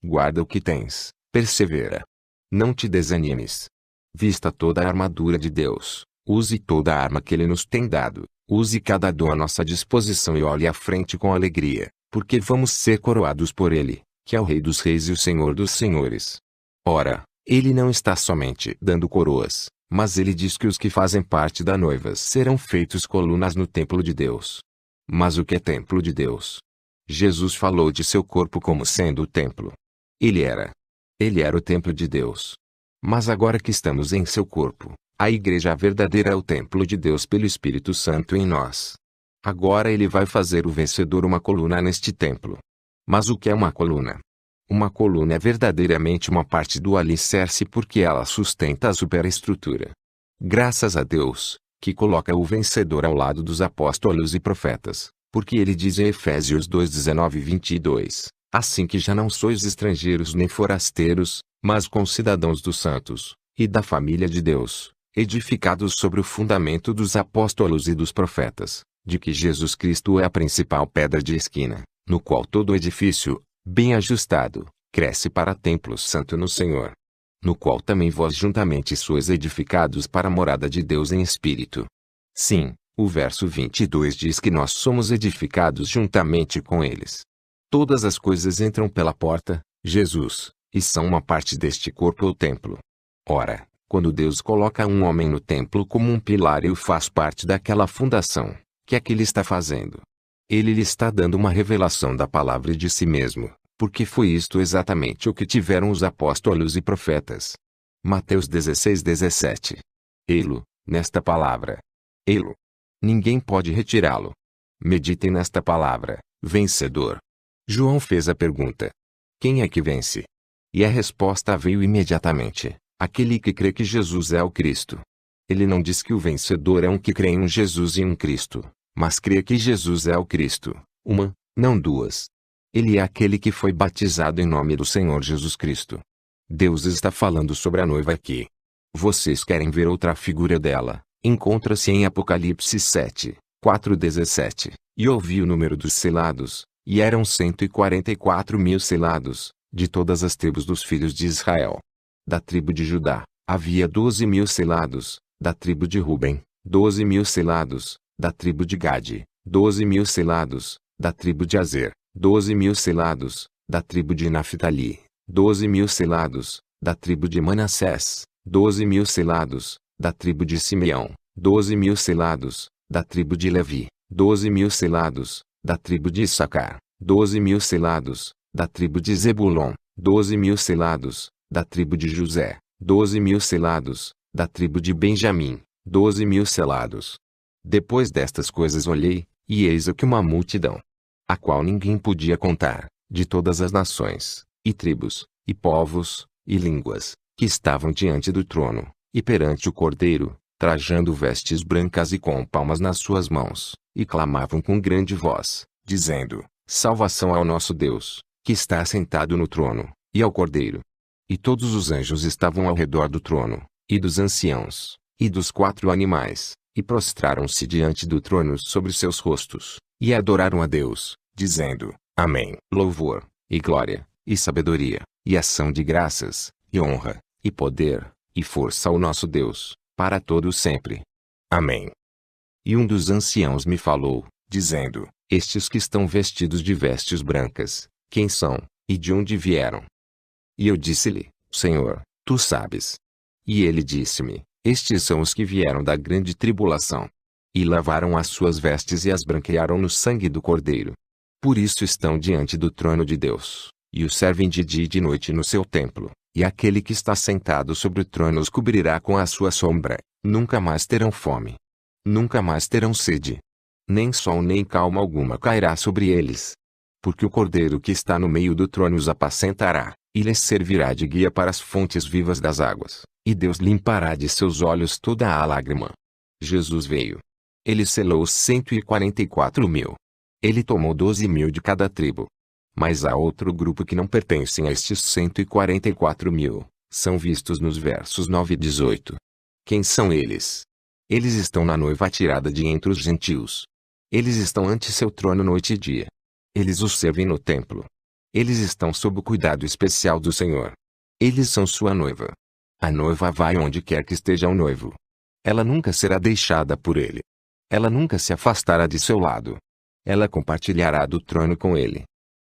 A: Guarda o que tens, persevera. Não te desanimes. Vista toda a armadura de Deus, use toda a arma que ele nos tem dado, use cada dom à nossa disposição e olhe à frente com alegria, porque vamos ser coroados por ele, que é o Rei dos Reis e o Senhor dos Senhores. Ora, ele não está somente dando coroas, Mas ele diz que os que fazem parte da noiva serão feitos colunas no templo de Deus. Mas o que é templo de Deus? Jesus falou de seu corpo como sendo o templo. Ele era o templo de Deus. Mas agora que estamos em seu corpo, a igreja verdadeira é o templo de Deus pelo Espírito Santo em nós. Agora ele vai fazer o vencedor uma coluna neste templo. Mas o que é uma coluna? Uma coluna é verdadeiramente uma parte do alicerce porque ela sustenta a superestrutura. Graças a Deus, que coloca o vencedor ao lado dos apóstolos e profetas, porque ele diz em Efésios 2:19 e 22, assim que já não sois estrangeiros nem forasteiros, mas concidadãos dos santos, e da família de Deus, edificados sobre o fundamento dos apóstolos e dos profetas, de que Jesus Cristo é a principal pedra de esquina, no qual todo edifício, bem ajustado, cresce para templo santo no Senhor. No qual também vós juntamente sois edificados para a morada de Deus em espírito. Sim, o verso 22 diz que nós somos edificados juntamente com eles. Todas as coisas entram pela porta, Jesus, e são uma parte deste corpo ou templo. Ora, quando Deus coloca um homem no templo como um pilar e o faz parte daquela fundação, que é que ele está fazendo? Ele lhe está dando uma revelação da palavra de si mesmo, porque foi isto exatamente o que tiveram os apóstolos e profetas. Mateus 16:17. Ei-lo, nesta palavra. Ei-lo. Ninguém pode retirá-lo. Meditem nesta palavra, vencedor. João fez a pergunta: quem é que vence? E a resposta veio imediatamente: aquele que crê que Jesus é o Cristo. Ele não diz que o vencedor é um que crê em um Jesus e um Cristo, mas crê que Jesus é o Cristo, uma, não duas. Ele é aquele que foi batizado em nome do Senhor Jesus Cristo. Deus está falando sobre a noiva aqui. Vocês querem ver outra figura dela? Encontra-se em Apocalipse 7, 4:17. E ouvi o número dos selados, e eram 144.000 selados, de todas as tribos dos filhos de Israel. Da tribo de Judá, havia 12.000 selados, da tribo de Ruben, 12.000 selados, da tribo de Gade, 12.000 selados, da tribo de Azer, 12.000 selados, da tribo de Naphtali, 12.000 selados, da tribo de Manassés, 12.000 selados, da tribo de Simeão, 12.000 selados, da tribo de Levi, 12.000 selados, da tribo de Issacar, 12.000 selados, da tribo de Zebulon, 12.000 selados, da tribo de José, 12.000 selados, da tribo de Benjamim, 12.000 selados. Depois destas coisas olhei, e eis aqui uma multidão, a qual ninguém podia contar, de todas as nações, e tribos, e povos, e línguas, que estavam diante do trono, e perante o Cordeiro, trajando vestes brancas e com palmas nas suas mãos, e clamavam com grande voz, dizendo: salvação ao nosso Deus, que está assentado no trono, e ao Cordeiro. E todos os anjos estavam ao redor do trono, e dos anciãos, e dos 4 animais, e prostraram-se diante do trono sobre seus rostos, e adoraram a Deus, dizendo: Amém. Louvor, e glória, e sabedoria, e ação de graças, e honra, e poder, e força ao nosso Deus, para todo sempre. Amém. E um dos anciãos me falou, dizendo: estes que estão vestidos de vestes brancas, quem são, e de onde vieram? E eu disse-lhe: Senhor, tu sabes. E ele disse-me: estes são os que vieram da grande tribulação, e lavaram as suas vestes e as branquearam no sangue do Cordeiro. Por isso estão diante do trono de Deus, e o servem de dia e de noite no seu templo, e aquele que está sentado sobre o trono os cobrirá com a sua sombra. Nunca mais terão fome. Nunca mais terão sede. Nem sol nem calma alguma cairá sobre eles. Porque o Cordeiro que está no meio do trono os apacentará, e lhes servirá de guia para as fontes vivas das águas, e Deus limpará de seus olhos toda a lágrima. Jesus veio. Ele selou 144.000. Ele tomou 12.000 de cada tribo. Mas há outro grupo que não pertencem a estes 144.000, são vistos nos versos 9 e 18. Quem são eles? Eles estão na noiva tirada de entre os gentios. Eles estão ante seu trono noite e dia. Eles os servem no templo. Eles estão sob o cuidado especial do Senhor. Eles são sua noiva. A noiva vai onde quer que esteja o noivo. Ela nunca será deixada por ele. Ela nunca se afastará de seu lado. Ela compartilhará do trono com ele.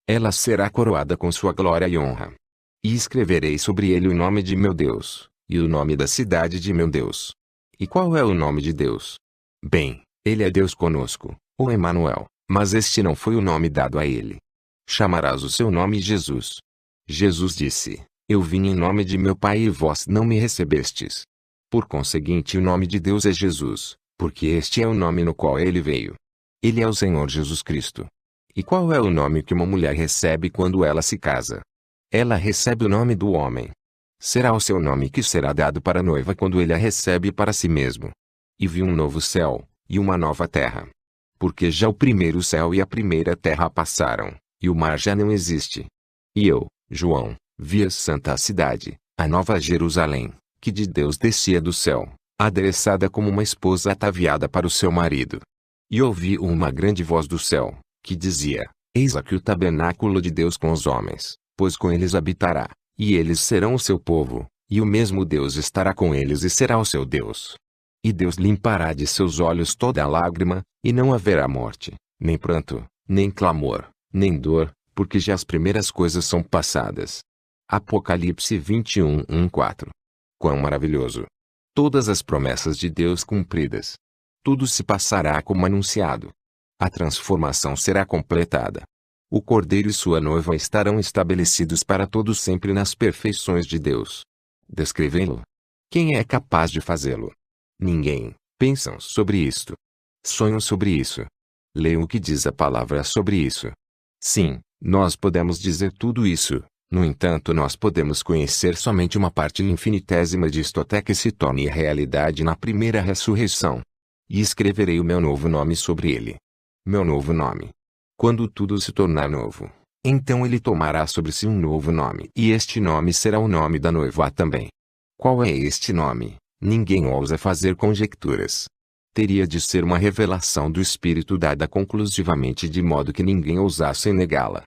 A: Ela será coroada com sua glória e honra. E escreverei sobre ele o nome de meu Deus, E o nome da cidade de meu Deus. E qual é o nome de Deus? Bem, ele é Deus conosco, ou Emanuel, mas este não foi o nome dado a ele. Chamarás o seu nome Jesus. Jesus disse: Eu vim em nome de meu Pai e vós não me recebestes. Por conseguinte, o nome de Deus é Jesus, porque este é o nome no qual ele veio. Ele é o Senhor Jesus Cristo. E qual é o nome que uma mulher recebe quando ela se casa? Ela recebe o nome do homem. Será o seu nome que será dado para a noiva quando ele a recebe para si mesmo. E vi um novo céu, e uma nova terra. Porque já o primeiro céu e a primeira terra passaram, e o mar já não existe. E eu, João, vi a santa cidade, a nova Jerusalém, que de Deus descia do céu, adereçada como uma esposa ataviada para o seu marido. E ouvi uma grande voz do céu, que dizia: Eis aqui o tabernáculo de Deus com os homens, pois com eles habitará, e eles serão o seu povo, e o mesmo Deus estará com eles e será o seu Deus. E Deus limpará de seus olhos toda a lágrima, e não haverá morte, nem pranto, nem clamor, nem dor, porque já as primeiras coisas são passadas. Apocalipse 21, 1-4. Quão maravilhoso! Todas as promessas de Deus cumpridas. Tudo se passará como anunciado. A transformação será completada. O Cordeiro e sua noiva estarão estabelecidos para todos sempre nas perfeições de Deus. Descrevê-lo? Quem é capaz de fazê-lo? Ninguém. Pensam sobre isto. Sonham sobre isso. Leiam o que diz a palavra sobre isso. Sim, nós podemos dizer tudo isso. No entanto, nós podemos conhecer somente uma parte infinitésima disto até que se torne realidade na primeira ressurreição. E escreverei o meu novo nome sobre ele. Meu novo nome. Quando tudo se tornar novo, então ele tomará sobre si um novo nome. E este nome será o nome da noiva também. Qual é este nome? Ninguém ousa fazer conjecturas. Teria de ser uma revelação do Espírito dada conclusivamente de modo que ninguém ousasse negá-la.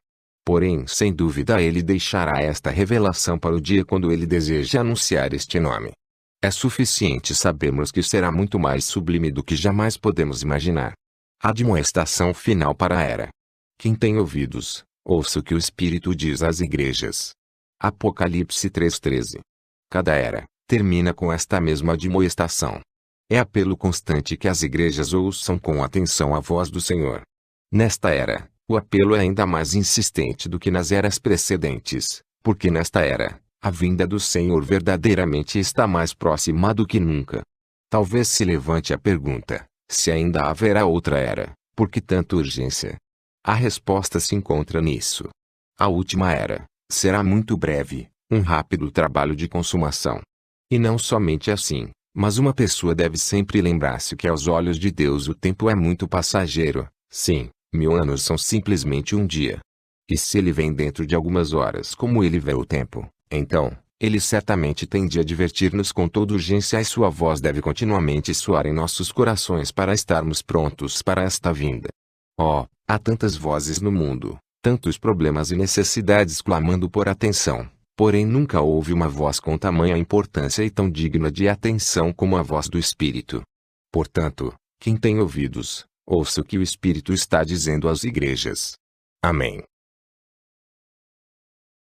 A: Porém, sem dúvida ele deixará esta revelação para o dia quando ele deseja anunciar este nome. É suficiente sabermos que será muito mais sublime do que jamais podemos imaginar. A admoestação final para a era. Quem tem ouvidos, ouça o que o Espírito diz às igrejas. Apocalipse 3:13. Cada era termina com esta mesma admoestação. É apelo constante que as igrejas ouçam com atenção a voz do Senhor. Nesta era, o apelo é ainda mais insistente do que nas eras precedentes, porque nesta era, a vinda do Senhor verdadeiramente está mais próxima do que nunca. Talvez se levante a pergunta: se ainda haverá outra era, por que tanta urgência? A resposta se encontra nisso. A última era será muito breve, um rápido trabalho de consumação. E não somente assim, mas uma pessoa deve sempre lembrar-se que aos olhos de Deus o tempo é muito passageiro. Sim, 1000 anos são simplesmente um dia. E se ele vem dentro de algumas horas como ele vê o tempo, então, ele certamente tem de advertir-nos com toda urgência e sua voz deve continuamente soar em nossos corações para estarmos prontos para esta vinda. Oh, há tantas vozes no mundo, tantos problemas e necessidades clamando por atenção. Porém nunca houve uma voz com tamanha importância e tão digna de atenção como a voz do Espírito. Portanto, quem tem ouvidos, ouça o que o Espírito está dizendo às igrejas. Amém.